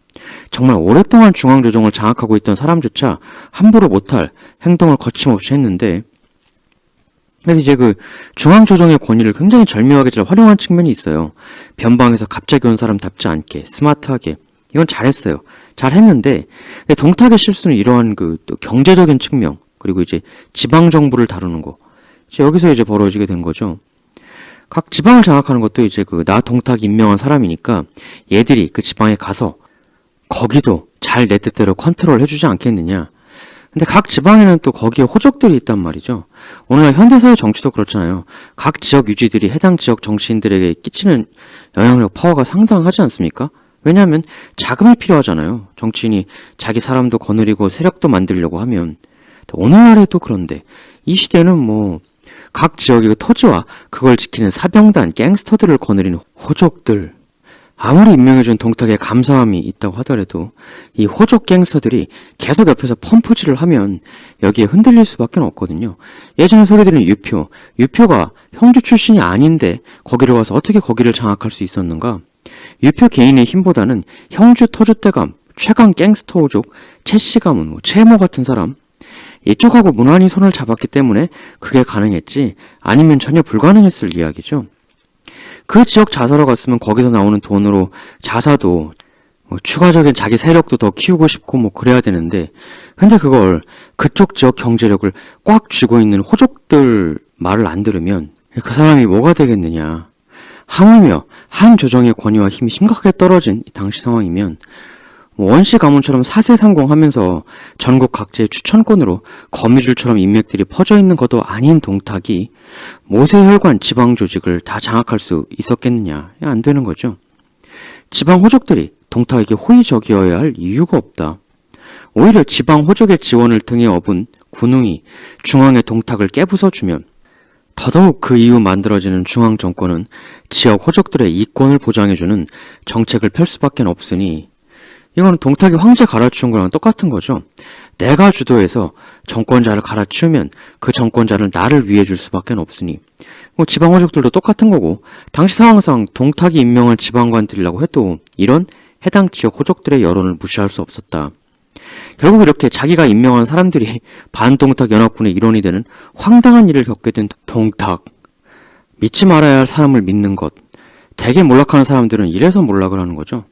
정말 오랫동안 중앙 조정을 장악하고 있던 사람조차 함부로 못할 행동을 거침없이 했는데, 그래서 이제 그 중앙 조정의 권위를 굉장히 절묘하게 잘 활용한 측면이 있어요. 변방에서 갑자기 온 사람답지 않게 스마트하게, 이건 잘했어요. 잘했는데 동탁의 실수는 이러한 그 또 경제적인 측면, 그리고 이제 지방 정부를 다루는 거, 이제 여기서 이제 벌어지게 된 거죠. 각 지방을 장악하는 것도 이제 그 나 동탁이 임명한 사람이니까 얘들이 그 지방에 가서 거기도 잘 내 뜻대로 컨트롤 해주지 않겠느냐. 근데 각 지방에는 또 거기에 호족들이 있단 말이죠. 오늘날 현대사회 정치도 그렇잖아요. 각 지역 유지들이 해당 지역 정치인들에게 끼치는 영향력, 파워가 상당하지 않습니까? 왜냐하면 자금이 필요하잖아요. 정치인이 자기 사람도 거느리고 세력도 만들려고 하면. 오늘날에도 그런데 이 시대는 뭐 각 지역의 그 토지와 그걸 지키는 사병단, 갱스터들을 거느리는 호족들, 아무리 임명해준 동탁에 감사함이 있다고 하더라도 이 호족 갱스터들이 계속 옆에서 펌프질을 하면 여기에 흔들릴 수밖에 없거든요. 예전에 소개드린 유표가 형주 출신이 아닌데 거기를 와서 어떻게 거기를 장악할 수 있었는가? 유표 개인의 힘보다는 형주 터줏대감, 최강 갱스터 호족 최씨 가문, 뭐 최모 같은 사람, 이쪽하고 무난히 손을 잡았기 때문에 그게 가능했지, 아니면 전혀 불가능했을 이야기죠. 그 지역 자사로 갔으면 거기서 나오는 돈으로 자사도 뭐 추가적인 자기 세력도 더 키우고 싶고 뭐 그래야 되는데, 근데 그걸 그쪽 지역 경제력을 꽉 쥐고 있는 호족들 말을 안 들으면 그 사람이 뭐가 되겠느냐. 하물며 한 조정의 권위와 힘이 심각하게 떨어진 이 당시 상황이면 뭐 원시 가문처럼 사세상공하면서 전국 각지의 추천권으로 거미줄처럼 인맥들이 퍼져 있는 것도 아닌 동탁이 모세혈관 지방 조직을 다 장악할 수 있었겠느냐. 안 되는 거죠. 지방 호족들이 동탁에게 호의적이어야 할 이유가 없다. 오히려 지방 호족의 지원을 등에 업은 군웅이 중앙의 동탁을 깨부숴주면 더더욱 그 이후 만들어지는 중앙 정권은 지역 호족들의 이권을 보장해주는 정책을 펼 수밖에 없으니, 이거는 동탁이 황제 갈아치운 거랑 똑같은 거죠. 내가 주도해서 정권자를 갈아치우면 그 정권자를 나를 위해 줄 수밖에 없으니, 뭐 지방 호족들도 똑같은 거고, 당시 상황상 동탁이 임명한 지방관들이라고 해도 이런 해당 지역 호족들의 여론을 무시할 수 없었다. 결국 이렇게 자기가 임명한 사람들이 반동탁 연합군의 일원이 되는 황당한 일을 겪게 된 동탁. 믿지 말아야 할 사람을 믿는 것, 되게 몰락하는 사람들은 이래서 몰락을 하는 거죠.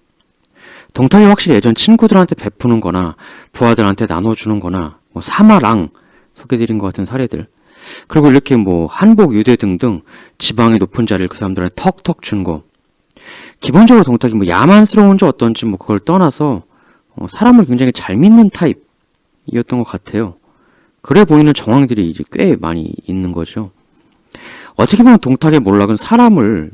동탁이 확실히 예전 친구들한테 베푸는 거나 부하들한테 나눠주는 거나 뭐 사마랑 소개드린 것 같은 사례들, 그리고 이렇게 뭐 한복, 유대 등등 지방의 높은 자리를 그 사람들한테 턱턱 준 거, 기본적으로 동탁이 뭐 야만스러운지 어떤지 뭐 그걸 떠나서 사람을 굉장히 잘 믿는 타입이었던 것 같아요. 그래 보이는 정황들이 이제 꽤 많이 있는 거죠. 어떻게 보면 동탁의 몰락은 사람을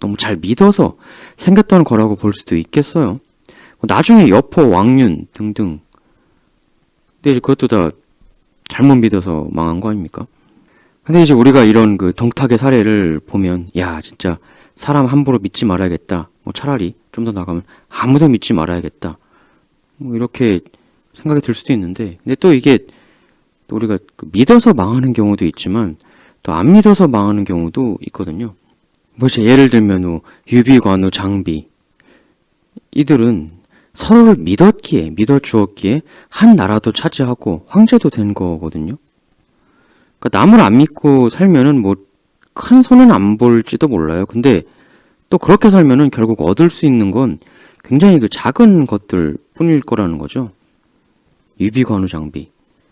너무 잘 믿어서 생겼던 거라고 볼 수도 있겠어요. 나중에 여포, 왕윤 등등, 근데 이제 그것도 다 잘못 믿어서 망한 거 아닙니까? 근데 이제 우리가 이런 그 동탁의 사례를 보면, 야, 진짜 사람 함부로 믿지 말아야겠다. 뭐 차라리 좀 더 나가면 아무도 믿지 말아야겠다. 뭐 이렇게 생각이 들 수도 있는데, 근데 또 이게 또 우리가 그 믿어서 망하는 경우도 있지만 또 안 믿어서 망하는 경우도 있거든요. 뭐 예를 들면 뭐 유비, 관우, 장비, 이들은 서로를 믿어주었기에 한 나라도 차지하고 황제도 된 거거든요. 그러니까 남을 안 믿고 살면은 뭐 큰 손은 안 볼지도 몰라요. 근데 또 그렇게 살면은 결국 얻을 수 있는 건 굉장히 그 작은 것들 뿐일 거라는 거죠. 유비, 관우, 장비,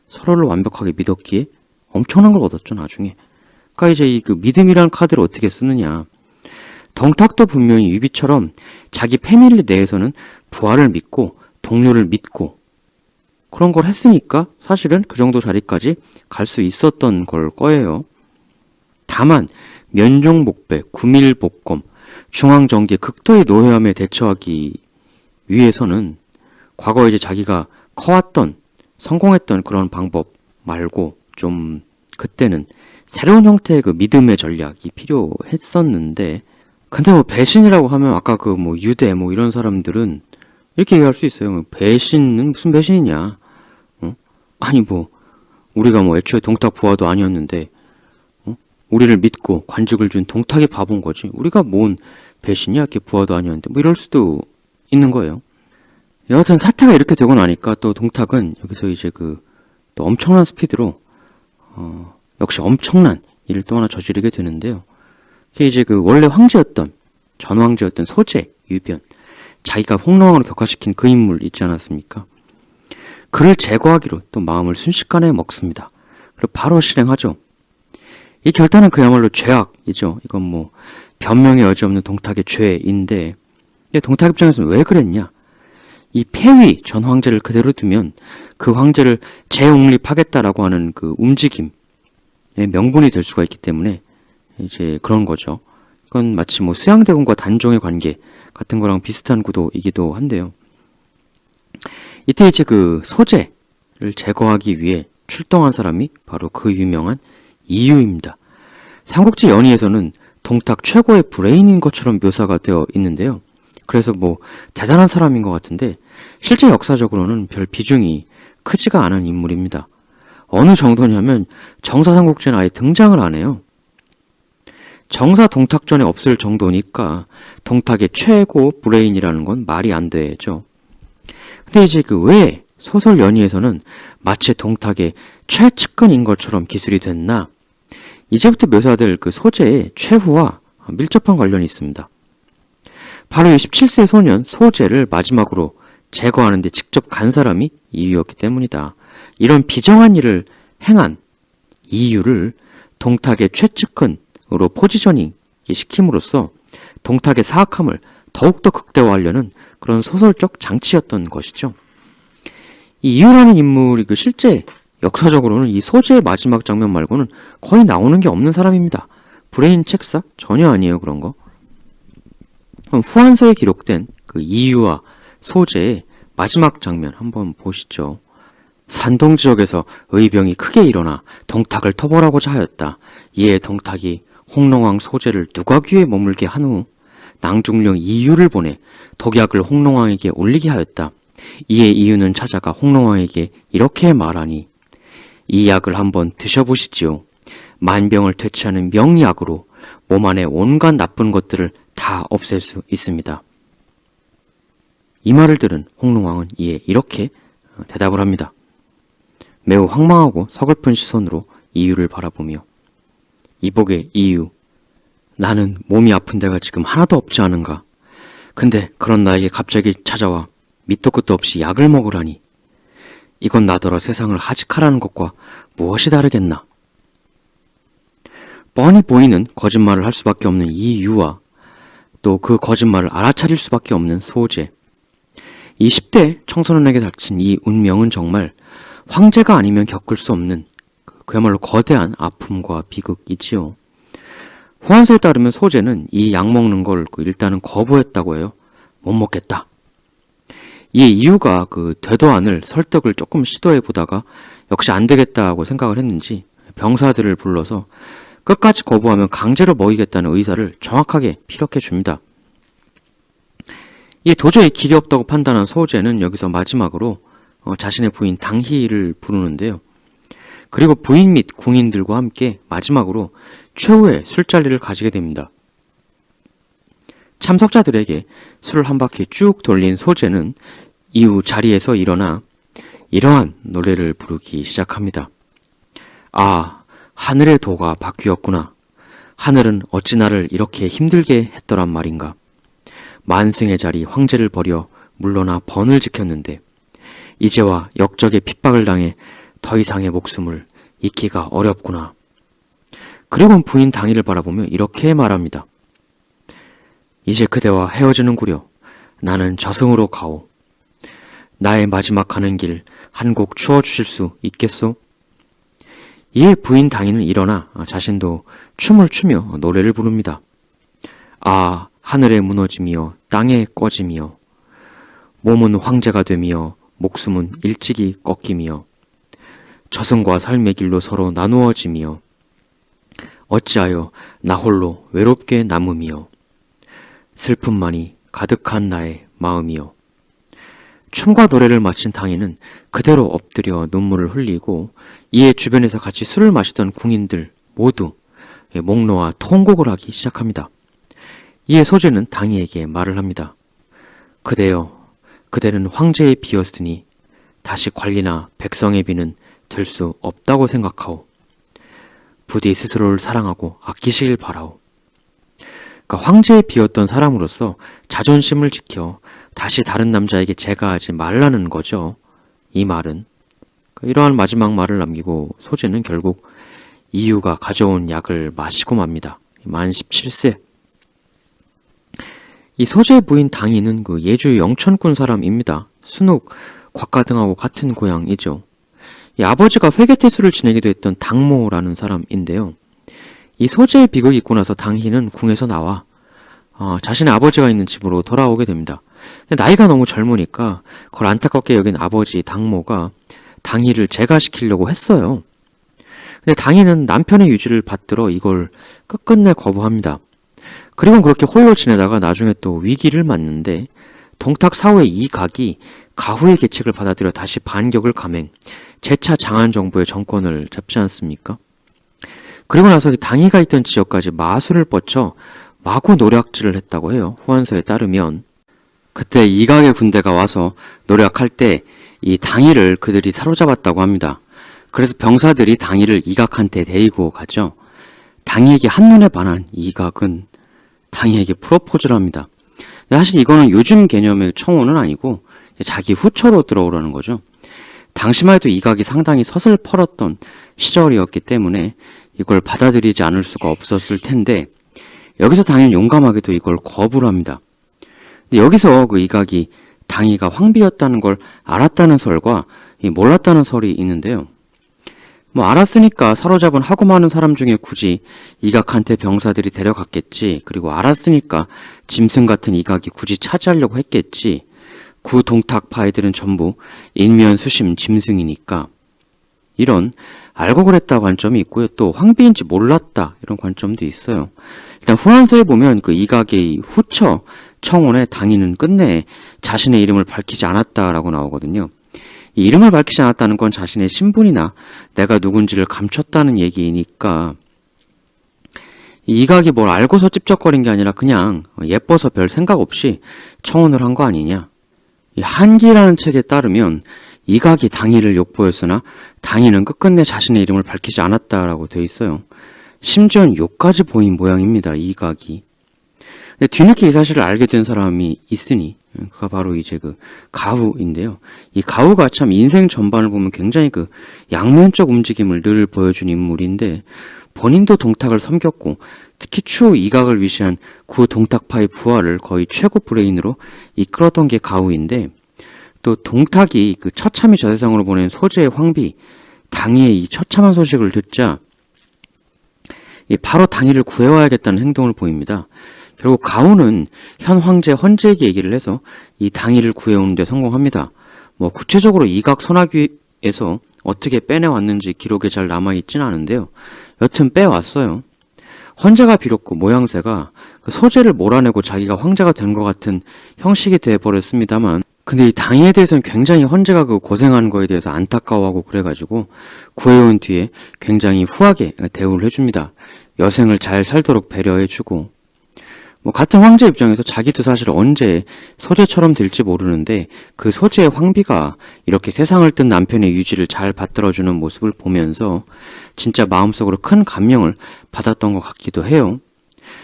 서로를 완벽하게 믿었기에 엄청난 걸 얻었죠, 나중에. 그러니까 이제 이 그 믿음이라는 카드를 어떻게 쓰느냐. 동탁도 분명히 유비처럼 자기 패밀리 내에서는 부하를 믿고 동료를 믿고 그런 걸 했으니까 사실은 그 정도 자리까지 갈 수 있었던 걸 거예요. 다만 면종복배, 구밀복검, 중앙정계 극도의 노회함에 대처하기 위해서는 과거에 이제 자기가 커왔던 성공했던 그런 방법 말고 좀 그때는 새로운 형태의 그 믿음의 전략이 필요했었는데, 근데 뭐 배신이라고 하면 아까 그 뭐 유대 뭐 이런 사람들은 이렇게 얘기할 수 있어요. 배신은 무슨 배신이냐? 아니 뭐 우리가 뭐 애초에 동탁 부하도 아니었는데 우리를 믿고 관직을 준 동탁이 바본 거지. 우리가 뭔 배신이야? 이렇게 부하도 아니었는데 뭐 이럴 수도 있는 거예요. 여하튼 사태가 이렇게 되고 나니까 또 동탁은 여기서 이제 그 또 엄청난 스피드로 역시 엄청난 일을 또 하나 저지르게 되는데요. 그게 이제 그 원래 황제였던 전 황제였던 소재 유변, 자기가 홍롱왕으로 격화시킨 그 인물 있지 않았습니까? 그를 제거하기로 또 마음을 순식간에 먹습니다. 그리고 바로 실행하죠. 이 결단은 그야말로 죄악이죠. 이건 뭐 변명의 여지 없는 동탁의 죄인데, 근데 동탁 입장에서는 왜 그랬냐? 이 폐위 전 황제를 그대로 두면 그 황제를 재옹립하겠다라고 하는 그 움직임의 명분이 될 수가 있기 때문에 이제 그런 거죠. 이건 마치 뭐 수양대군과 단종의 관계 같은 거랑 비슷한 구도이기도 한데요. 이때 이제 그 소재를 제거하기 위해 출동한 사람이 바로 그 유명한 이유입니다. 삼국지 연의에서는 동탁 최고의 브레인인 것처럼 묘사가 되어 있는데요. 그래서 뭐 대단한 사람인 것 같은데 실제 역사적으로는 별 비중이 크지가 않은 인물입니다. 어느 정도냐면 정사삼국지는 아예 등장을 안 해요. 정사 동탁전에 없을 정도니까 동탁의 최고 브레인이라는 건 말이 안 되죠. 근데 이제 그 왜 소설 연의에서는 마치 동탁의 최측근인 것처럼 기술이 됐나? 이제부터 묘사될 그 소재의 최후와 밀접한 관련이 있습니다. 바로 이 17세 소년 소재를 마지막으로 제거하는 데 직접 간 사람이 이유였기 때문이다. 이런 비정한 일을 행한 이유를 동탁의 최측근으로 포지셔닝 시킴으로써 동탁의 사악함을 더욱더 극대화하려는 그런 소설적 장치였던 것이죠. 이 이유라는 인물이 그 실제 역사적으로는 이 소재의 마지막 장면 말고는 거의 나오는 게 없는 사람입니다. 브레인 책사? 전혀 아니에요, 그런 거. 그럼 후한서에 기록된 그 이유와 소재의 마지막 장면 한번 보시죠. 산동 지역에서 의병이 크게 일어나 동탁을 토벌하고자 하였다. 이에 동탁이 홍롱왕 소재를 누가귀에 머물게 한 후 낭중령 이유를 보내 독약을 홍롱왕에게 올리게 하였다. 이에 이유는 찾아가 홍롱왕에게 이렇게 말하니 이 약을 한번 드셔보시지요. 만병을 퇴치하는 명약으로 몸 안에 온갖 나쁜 것들을 다 없앨 수 있습니다. 이 말을 들은 홍롱왕은 이에 이렇게 대답을 합니다. 매우 황망하고 서글픈 시선으로 이유를 바라보며 이복의 이유, 나는 몸이 아픈 데가 지금 하나도 없지 않은가. 근데 그런 나에게 갑자기 찾아와 밑도 끝도 없이 약을 먹으라니. 이건 나더러 세상을 하직하라는 것과 무엇이 다르겠나. 뻔히 보이는 거짓말을 할 수밖에 없는 이 유아, 또 그 거짓말을 알아차릴 수밖에 없는 소재. 20대 청소년에게 닥친 이 운명은 정말 황제가 아니면 겪을 수 없는 그야말로 거대한 아픔과 비극이지요. 호환서에 따르면 소재는 이 약 먹는 걸 일단은 거부했다고 해요. 못 먹겠다. 이 이유가 되도 않을 설득을 조금 시도해 보다가 역시 안 되겠다고 생각을 했는지 병사들을 불러서 끝까지 거부하면 강제로 먹이겠다는 의사를 정확하게 피력해 줍니다. 이 도저히 길이 없다고 판단한 소재는 여기서 마지막으로 자신의 부인 당희를 부르는데요. 그리고 부인 및 궁인들과 함께 마지막으로 최후의 술자리를 가지게 됩니다. 참석자들에게 술을 한 바퀴 쭉 돌린 소재는 이후 자리에서 일어나 이러한 노래를 부르기 시작합니다. 아, 하늘의 도가 바뀌었구나. 하늘은 어찌 나를 이렇게 힘들게 했더란 말인가. 만승의 자리 황제를 버려 물러나 번을 지켰는데 이제와 역적의 핍박을 당해 더 이상의 목숨을 잊기가 어렵구나. 그리고 부인 당희를 바라보며 이렇게 말합니다. 이제 그대와 헤어지는구려. 나는 저승으로 가오. 나의 마지막 가는 길 한 곡 추어주실 수 있겠소? 이에 부인 당희는 일어나 자신도 춤을 추며 노래를 부릅니다. 아, 하늘에 무너지며 땅에 꺼지며 몸은 황제가 되며 목숨은 일찍이 꺾이며 저승과 삶의 길로 서로 나누어지며 어찌하여 나 홀로 외롭게 남으며 슬픔만이 가득한 나의 마음이여. 춤과 노래를 마친 당희는 그대로 엎드려 눈물을 흘리고 이에 주변에서 같이 술을 마시던 궁인들 모두 목 놓아 통곡을 하기 시작합니다. 이에 소재는 당희에게 말을 합니다. 그대여, 그대는 황제의 비였으니 다시 관리나 백성의 비는 될 수 없다고 생각하오. 부디 스스로를 사랑하고 아끼시길 바라오. 그러니까 황제의 비였던 사람으로서 자존심을 지켜 다시 다른 남자에게 제가하지 말라는 거죠. 이 말은. 이러한 마지막 말을 남기고 소재는 결국 이유가 가져온 약을 마시고 맙니다. 만 17세. 이 소재의 부인 당희는 예주 영천군 사람입니다. 순욱, 곽가 등하고 같은 고향이죠. 이 아버지가 회계태수를 지내기도 했던 당모라는 사람인데요. 이 소재의 비극이 있고 나서 당희는 궁에서 나와 자신의 아버지가 있는 집으로 돌아오게 됩니다. 근데 나이가 너무 젊으니까 그걸 안타깝게 여긴 아버지 당모가 당희를 제가시키려고 했어요. 근데 당희는 남편의 유지를 받들어 이걸 끝끝내 거부합니다. 그리고 그렇게 홀로 지내다가 나중에 또 위기를 맞는데 동탁 사후의 이각이 가후의 계책을 받아들여 다시 반격을 감행, 재차 장안 정부의 정권을 잡지 않습니까? 그리고 나서 당희가 있던 지역까지 마술을 뻗쳐 마구 노략질을 했다고 해요. 후한서에 따르면 그때 이각의 군대가 와서 노략할 때 이 당희를 그들이 사로잡았다고 합니다. 그래서 병사들이 당희를 이각한테 데리고 가죠. 당희에게 한눈에 반한 이각은 당희에게 프로포즈를 합니다. 사실 이거는 요즘 개념의 청혼은 아니고 자기 후처로 들어오라는 거죠. 당시만 해도 이각이 상당히 서슬퍼렀던 시절이었기 때문에 이걸 받아들이지 않을 수가 없었을 텐데 여기서 당연히 용감하게도 이걸 거부를 합니다. 근데 여기서 이각이 당희가 황비였다는 걸 알았다는 설과 몰랐다는 설이 있는데요. 알았으니까 사로잡은 하고 많은 사람 중에 굳이 이각한테 병사들이 데려갔겠지. 그리고 알았으니까 짐승 같은 이각이 굳이 차지하려고 했겠지. 구 동탁파 애들은 전부 인면수심 짐승이니까. 이런 알고 그랬다 관점이 있고요. 또 황비인지 몰랐다 이런 관점도 있어요. 일단 후한서에 보면 이각의 후처 청혼에 당희는 끝내 자신의 이름을 밝히지 않았다라고 나오거든요. 이 이름을 밝히지 않았다는 건 자신의 신분이나 내가 누군지를 감췄다는 얘기니까 이각이 뭘 알고서 찝쩍거린 게 아니라 그냥 예뻐서 별 생각 없이 청혼을 한 거 아니냐. 이 한기라는 책에 따르면 이각이 당희를 욕보였으나 당희는 끝끝내 자신의 이름을 밝히지 않았다라고 되어 있어요. 심지어는 욕까지 보인 모양입니다. 이 각이. 근데 뒤늦게 이 사실을 알게 된 사람이 있으니 그가 바로 이제 그 가후인데요. 이 가후가 참 인생 전반을 보면 굉장히 그 양면적 움직임을 늘 보여준 인물인데 본인도 동탁을 섬겼고 특히 추후 이각을 위시한 구 동탁파의 부활을 거의 최고 브레인으로 이끌었던 게 가후인데 또 동탁이 그 처참히 저세상으로 보낸 소재의 황비 당희의 이 처참한 소식을 듣자 바로 당희를 구해와야겠다는 행동을 보입니다. 결국 가후는 현 황제 헌제에게 얘기를 해서 이 당희를 구해오는 데 성공합니다. 뭐 구체적으로 이각 소나기에서 어떻게 빼내왔는지 기록에 잘 남아있진 않은데요. 여튼 빼왔어요. 헌제가 비록 그 모양새가 그 소재를 몰아내고 자기가 황제가 된 것 같은 형식이 돼버렸습니다만 근데 이 당희에 대해서는 굉장히 헌제가 그 고생한 거에 대해서 안타까워하고 그래가지고 구해온 뒤에 굉장히 후하게 대우를 해줍니다. 여생을 잘 살도록 배려해주고 뭐 같은 황제 입장에서 자기도 사실 언제 소재처럼 될지 모르는데 그 소재의 황비가 이렇게 세상을 뜬 남편의 유지를 잘 받들어주는 모습을 보면서 진짜 마음속으로 큰 감명을 받았던 것 같기도 해요.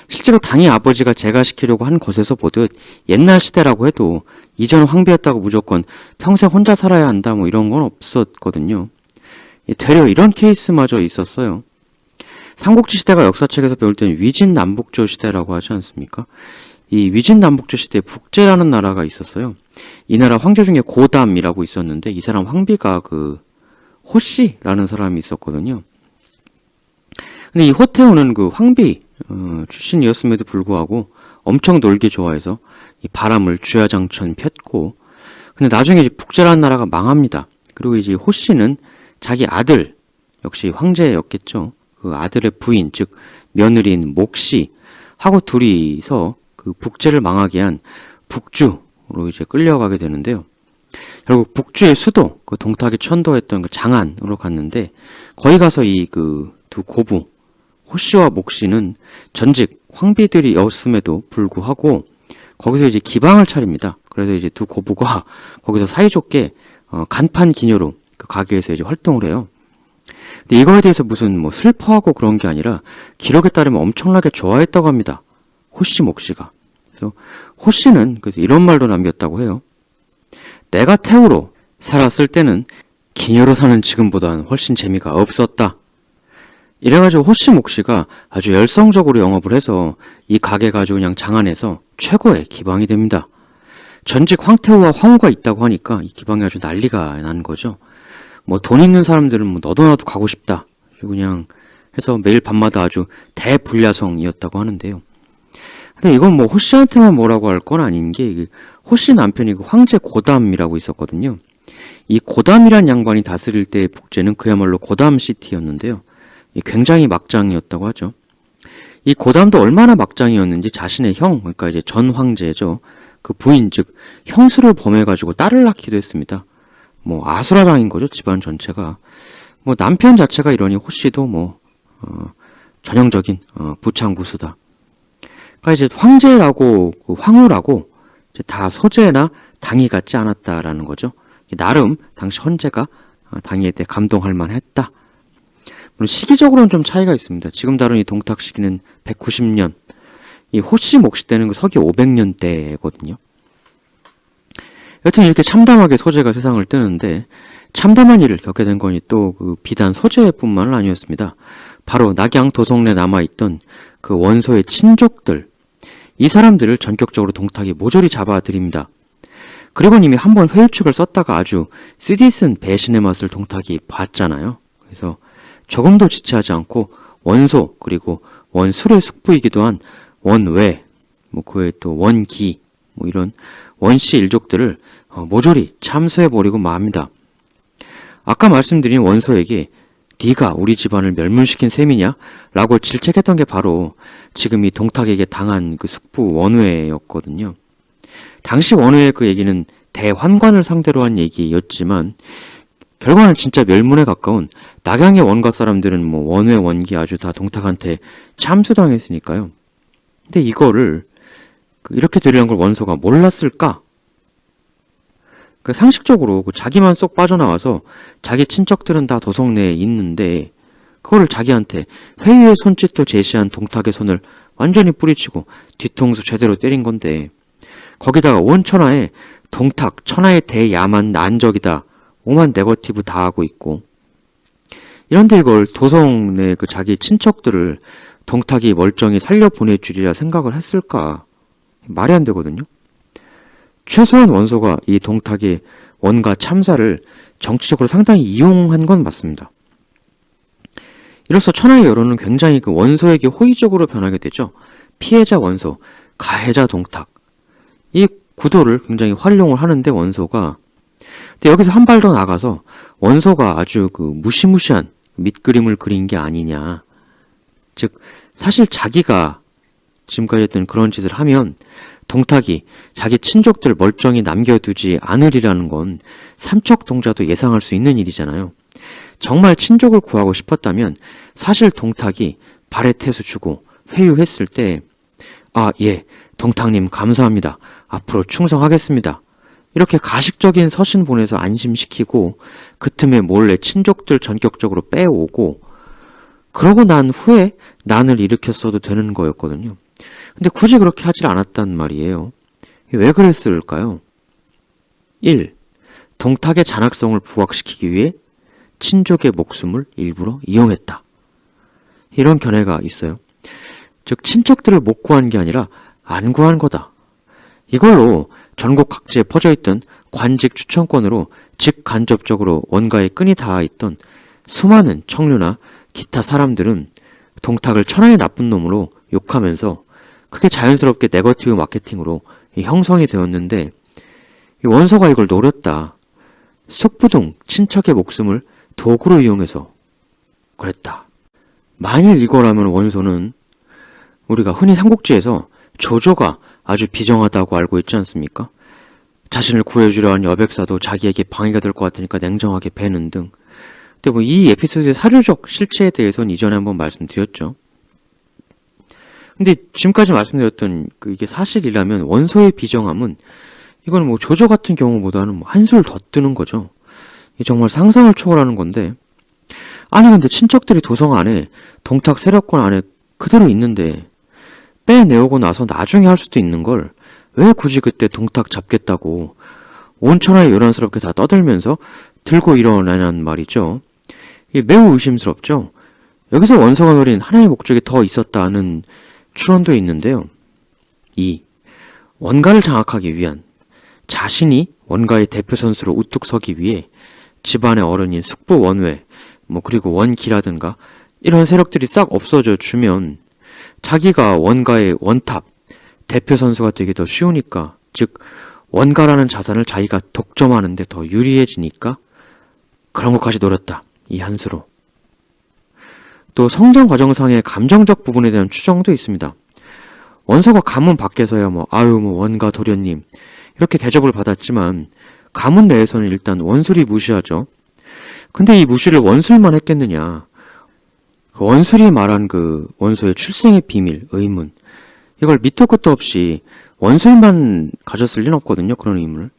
실제로 당희 아버지가 제가시키려고 한 것에서 보듯 옛날 시대라고 해도 이전 황비였다고 무조건 평생 혼자 살아야 한다 뭐 이런 건 없었거든요. 되려 이런 케이스마저 있었어요. 삼국지 시대가 역사책에서 배울 때는 위진남북조 시대라고 하지 않습니까? 이 위진남북조 시대에 북제라는 나라가 있었어요. 이 나라 황제 중에 고담이라고 있었는데 이 사람 황비가 그 호씨라는 사람이 있었거든요. 근데 이 호태우는 그 황비 출신이었음에도 불구하고 엄청 놀기 좋아해서 이 바람을 주야장천 폈고 근데 나중에 이제 북제라는 나라가 망합니다. 그리고 이제 호씨는 자기 아들 역시 황제였겠죠. 그 아들의 부인, 즉 며느리인 목씨 하고 둘이서 그 북제를 망하게 한 북주로 이제 끌려가게 되는데요. 결국 북주의 수도, 그 동탁이 천도했던 그 장안으로 갔는데 거기 가서 이 그 두 고부 호씨와 목씨는 전직 황비들이었음에도 불구하고 거기서 이제 기방을 차립니다. 그래서 이제 두 고부가 거기서 사이좋게 간판 기녀로 그 가게에서 이제 활동을 해요. 근데 이거에 대해서 무슨 뭐 슬퍼하고 그런 게 아니라 기록에 따르면 엄청나게 좋아했다고 합니다. 호씨 목씨가. 그래서 호씨는 그래서 이런 말도 남겼다고 해요. 내가 태우로 살았을 때는 기녀로 사는 지금보다는 훨씬 재미가 없었다. 이래가지고 호씨 목씨가 아주 열성적으로 영업을 해서 이 가게가 아주 그냥 장안에서 최고의 기방이 됩니다. 전직 황태우와 황후가 있다고 하니까 이 기방이 아주 난리가 난 거죠. 뭐 돈 있는 사람들은 뭐 너도 나도 가고 싶다. 그냥 해서 매일 밤마다 아주 대불야성이었다고 하는데요. 근데 이건 뭐 호씨한테만 뭐라고 할 건 아닌 게 호씨 남편이 그 황제 고담이라고 있었거든요. 이 고담이란 양반이 다스릴 때의 북제는 그야말로 고담시티였는데요. 굉장히 막장이었다고 하죠. 이 고담도 얼마나 막장이었는지 자신의 형, 그러니까 이제 전 황제죠. 그 부인, 즉 형수를 범해가지고 딸을 낳기도 했습니다. 뭐 아수라장인 거죠, 집안 전체가. 뭐 남편 자체가 이러니 호씨도 뭐 전형적인 부창부수다. 그러니까 이제 황제라고 그 황후라고 이제 다 소재나 당이 같지 않았다라는 거죠. 나름 당시 헌제가 당이에 대해 감동할 만했다. 물론 시기적으로는 좀 차이가 있습니다. 지금 다룬 이 동탁 시기는 190년, 이 호씨 목씨 때는 그 서기 500년대거든요. 여튼 이렇게 참담하게 소재가 세상을 뜨는데 참담한 일을 겪게 된 거니 또 그 비단 소재뿐만은 아니었습니다. 바로 낙양 도성내에 남아있던 그 원소의 친족들, 이 사람들을 전격적으로 동탁이 모조리 잡아들입니다. 그리고 이미 한번 회유축을 썼다가 아주 쓰디쓴 배신의 맛을 동탁이 봤잖아요. 그래서 조금도 지체하지 않고 원소 그리고 원술의 숙부이기도 한 원외, 뭐 그 외에 또 원기, 뭐 이런 원씨 일족들을 모조리 참수해버리고 맙니다. 아까 말씀드린 원소에게 네가 우리 집안을 멸문시킨 셈이냐? 라고 질책했던 게 바로 지금 이 동탁에게 당한 그 숙부 원외였거든요. 당시 원외의 그 얘기는 대환관을 상대로 한 얘기였지만 결과는 진짜 멸문에 가까운 낙양의 원가 사람들은 뭐 원외 원기 아주 다 동탁한테 참수당했으니까요. 근데 이거를 이렇게 되려는 걸 원소가 몰랐을까? 상식적으로 자기만 쏙 빠져나와서 자기 친척들은 다 도성 내에 있는데 그거를 자기한테 회유의 손짓도 제시한 동탁의 손을 완전히 뿌리치고 뒤통수 제대로 때린 건데, 거기다가 온 천하에 동탁 천하의 대야만 난적이다, 오만 네거티브 다 하고 있고, 이런데 이걸 도성의 그 자기 친척들을 동탁이 멀쩡히 살려보낼 줄이라 생각을 했을까? 말이 안 되거든요. 최소한 원소가 이 동탁의 원가 참사를 정치적으로 상당히 이용한 건 맞습니다. 이로써 천하의 여론은 굉장히 그 원소에게 호의적으로 변하게 되죠. 피해자 원소, 가해자 동탁. 이 구도를 굉장히 활용을 하는데 원소가, 근데 여기서 한 발 더 나가서 원소가 아주 그 무시무시한 밑그림을 그린 게 아니냐. 즉 사실 자기가 지금까지 했던 그런 짓을 하면 동탁이 자기 친족들 멀쩡히 남겨두지 않으리라는 건 삼척동자도 예상할 수 있는 일이잖아요. 정말 친족을 구하고 싶었다면 사실 동탁이 발에 태수 주고 회유했을 때, 아, 예, 동탁님 감사합니다, 앞으로 충성하겠습니다, 이렇게 가식적인 서신 보내서 안심시키고 그 틈에 몰래 친족들 전격적으로 빼오고, 그러고 난 후에 난을 일으켰어도 되는 거였거든요. 근데 굳이 그렇게 하질 않았단 말이에요. 왜 그랬을까요? 1. 동탁의 잔악성을 부각시키기 위해 친족의 목숨을 일부러 이용했다. 이런 견해가 있어요. 즉 친척들을 못 구한 게 아니라 안 구한 거다. 이걸로 전국 각지에 퍼져있던 관직 추천권으로 직간접적으로 원가에 끈이 닿아있던 수많은 청류나 기타 사람들은 동탁을 천하의 나쁜 놈으로 욕하면서 그게 자연스럽게 네거티브 마케팅으로 형성이 되었는데, 원소가 이걸 노렸다. 속부동 친척의 목숨을 도구로 이용해서 그랬다. 만일 이거라면 원소는 우리가 흔히 삼국지에서 조조가 아주 비정하다고 알고 있지 않습니까? 자신을 구해주려 한 여백사도 자기에게 방해가 될 것 같으니까 냉정하게 베는 등. 근데 뭐 이 에피소드의 사료적 실체에 대해서는 이전에 한번 말씀드렸죠. 근데 지금까지 말씀드렸던 이게 사실이라면 원소의 비정함은, 이건 뭐 조조 같은 경우보다는 뭐 한술 더 뜨는 거죠. 이게 정말 상상을 초월하는 건데, 아니 근데 친척들이 도성 안에, 동탁 세력권 안에 그대로 있는데 빼내오고 나서 나중에 할 수도 있는 걸 왜 굳이 그때 동탁 잡겠다고 온 천하에 요란스럽게 다 떠들면서 들고 일어나냐는 말이죠. 이게 매우 의심스럽죠. 여기서 원소가 노린 하나의 목적이 더 있었다는 추론도 있는데요. 2. 원가를 장악하기 위한, 자신이 원가의 대표 선수로 우뚝 서기 위해 집안의 어른인 숙부 원외, 그리고 원기라든가 이런 세력들이 싹 없어져 주면 자기가 원가의 원탑, 대표 선수가 되기 더 쉬우니까, 즉 원가라는 자산을 자기가 독점하는데 더 유리해지니까 그런 것까지 노렸다. 이 한수로. 또 성장 과정상의 감정적 부분에 대한 추정도 있습니다. 원소가 가문 밖에서야 원가 도련님 이렇게 대접을 받았지만 가문 내에서는 일단 원술이 무시하죠. 근데 이 무시를 원술만 했겠느냐. 그 원술이 말한 그 원소의 출생의 비밀, 의문, 이걸 밑도 끝도 없이 원술만 가졌을 리는 없거든요. 그런 의문을.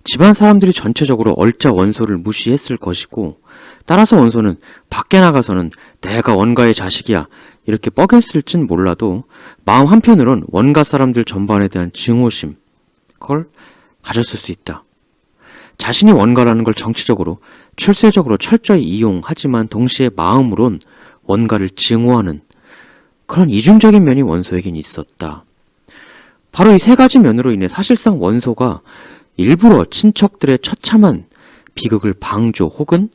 집안 사람들이 전체적으로 얼짜 원소를 무시했을 것이고, 따라서 원소는 밖에 나가서는 내가 원가의 자식이야 이렇게 뻐겼을진 몰라도 마음 한편으론 원가 사람들 전반에 대한 증오심, 그걸 가졌을 수 있다. 자신이 원가라는 걸 정치적으로, 출세적으로 철저히 이용하지만 동시에 마음으론 원가를 증오하는 그런 이중적인 면이 원소에겐 있었다. 바로 이 세 가지 면으로 인해 사실상 원소가 일부러 친척들의 처참한 비극을 방조 혹은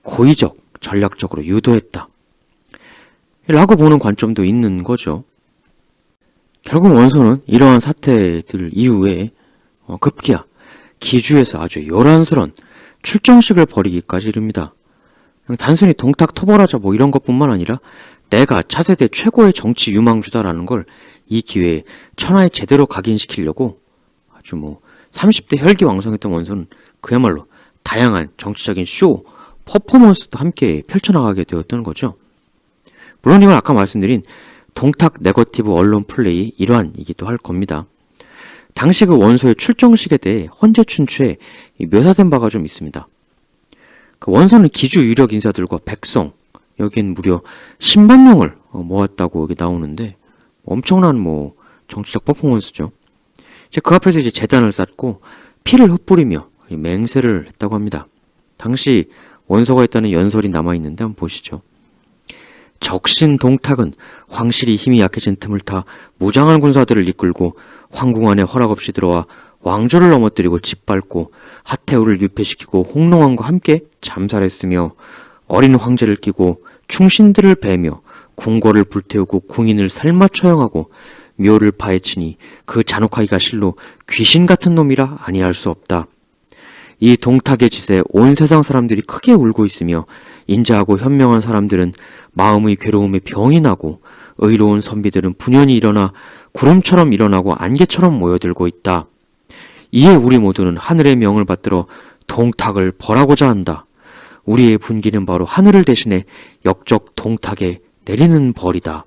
고의적, 전략적으로 유도했다. 라고 보는 관점도 있는 거죠. 결국 원소는 이러한 사태들 이후에 급기야 기주에서 아주 요란스런 출정식을 벌이기까지 이릅니다. 그냥 단순히 동탁 토벌하자 이런 것뿐만 아니라 내가 차세대 최고의 정치 유망주다라는 걸 이 기회에 천하에 제대로 각인시키려고 아주 30대 혈기왕성했던 원소는 그야말로 다양한 정치적인 쇼, 퍼포먼스도 함께 펼쳐나가게 되었던 거죠. 물론 이건 아까 말씀드린 동탁 네거티브 언론 플레이의 일환이기도 할 겁니다. 당시 그 원소의 출정식에 대해 헌재춘추에 묘사된 바가 좀 있습니다. 그 원소는 기주 유력 인사들과 백성, 여긴 무려 10만 명을 모았다고 여기 나오는데 엄청난 뭐 정치적 퍼포먼스죠. 이제 그 앞에서 이제 재단을 쌓고 피를 흩뿌리며 맹세를 했다고 합니다. 당시 원소가 했다는 연설이 남아있는데 한번 보시죠. 적신 동탁은 황실이 힘이 약해진 틈을 타 무장한 군사들을 이끌고 황궁 안에 허락 없이 들어와 왕조를 넘어뜨리고 짓밟고 하태우를 유폐시키고 홍롱왕과 함께 잠살했으며 어린 황제를 끼고 충신들을 베며 궁궐을 불태우고 궁인을 삶아 처형하고 묘를 파헤치니 그 잔혹하기가 실로 귀신 같은 놈이라 아니할 수 없다. 이 동탁의 짓에 온 세상 사람들이 크게 울고 있으며 인자하고 현명한 사람들은 마음의 괴로움에 병이 나고 의로운 선비들은 분연히 일어나 구름처럼 일어나고 안개처럼 모여들고 있다. 이에 우리 모두는 하늘의 명을 받들어 동탁을 벌하고자 한다. 우리의 분기는 바로 하늘을 대신해 역적 동탁에 내리는 벌이다.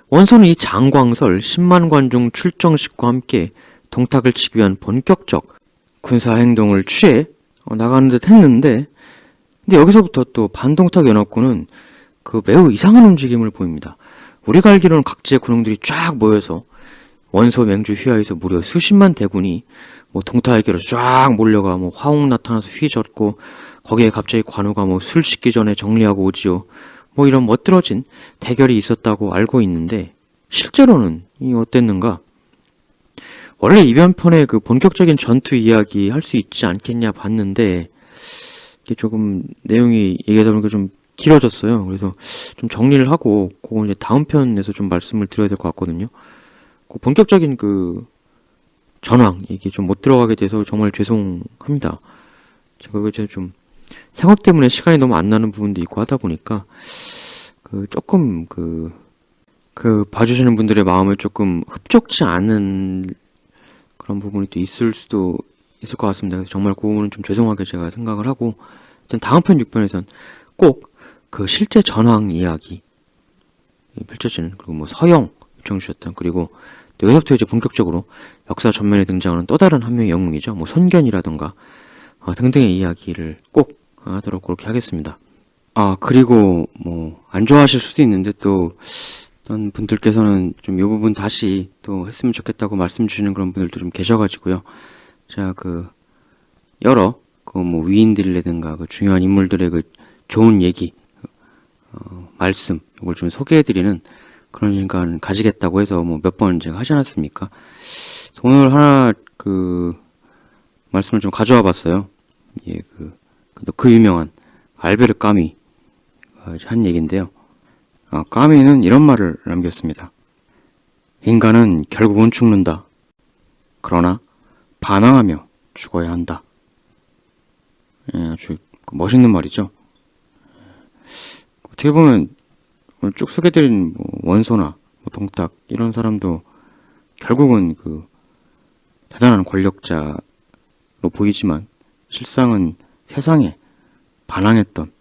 원소는 이 장광설 10만 관중 출정식과 함께 동탁을 치기 위한 본격적 군사 행동을 취해 나가는 듯 했는데, 근데 여기서부터 또 반동탁 연합군은 그 매우 이상한 움직임을 보입니다. 우리가 알기로는 각지의 군웅들이 쫙 모여서 원소 맹주 휘하에서 무려 수십만 대군이 뭐 동탁에게로 쫙 몰려가 뭐 화웅 나타나서 휘젓고 거기에 갑자기 관우가 뭐 술 씻기 전에 정리하고 오지요. 뭐 이런 멋들어진 대결이 있었다고 알고 있는데 실제로는 이 어땠는가? 원래 이변편에 그 본격적인 전투 이야기 할 수 있지 않겠냐 봤는데 이게 조금 내용이 얘기하다 보니까 좀 길어졌어요. 그래서 좀 정리를 하고 그거 이제 다음 편에서 좀 말씀을 드려야 될 것 같거든요. 그 본격적인 그 전황 이게 좀 못 들어가게 돼서 정말 죄송합니다. 제가 이제 좀 생업 때문에 시간이 너무 안 나는 부분도 있고 하다 보니까 그 조금 그 봐주시는 분들의 마음을 조금 흡족지 않은 그런 부분이 또 있을 수도 있을 것 같습니다. 그래서 정말 그 부분은 좀 죄송하게 제가 생각을 하고 일단 다음 편 6편에선 꼭 그 실제 전황 이야기 펼쳐지는 그리고 뭐 서영 요청 주셨던 그리고 여기서부터 이제 본격적으로 역사 전면에 등장하는 또 다른 한 명의 영웅이죠. 뭐 손견이라던가 등등의 이야기를 꼭 하도록 그렇게 하겠습니다. 그리고 뭐 안 좋아하실 수도 있는데 또 어떤 분들께서는 좀 이 부분 다시 또 했으면 좋겠다고 말씀 주시는 그런 분들도 좀 계셔가지고요. 제가 그 여러 그 뭐 위인들이라든가 그 중요한 인물들의 그 좋은 얘기 말씀 이걸 좀 소개해드리는 그런 시간 가지겠다고 해서 뭐 몇 번 제가 하지 않았습니까? 오늘 하나 그 말씀을 좀 가져와 봤어요. 예, 그 유명한 알베르 까미 한 얘기인데요. 까미는 이런 말을 남겼습니다. 인간은 결국은 죽는다. 그러나 반항하며 죽어야 한다. 예, 아주 멋있는 말이죠. 어떻게 보면 오늘 쭉 소개드린 뭐 원소나 뭐 동탁 이런 사람도 결국은 그 대단한 권력자로 보이지만 실상은 세상에 반항했던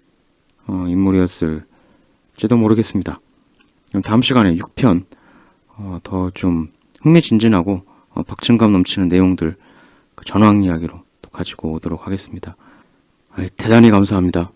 인물이었을지도 모르겠습니다. 다음 시간에 6편 더 좀 흥미진진하고 박진감 넘치는 내용들 그 전황 이야기로 또 가지고 오도록 하겠습니다. 대단히 감사합니다.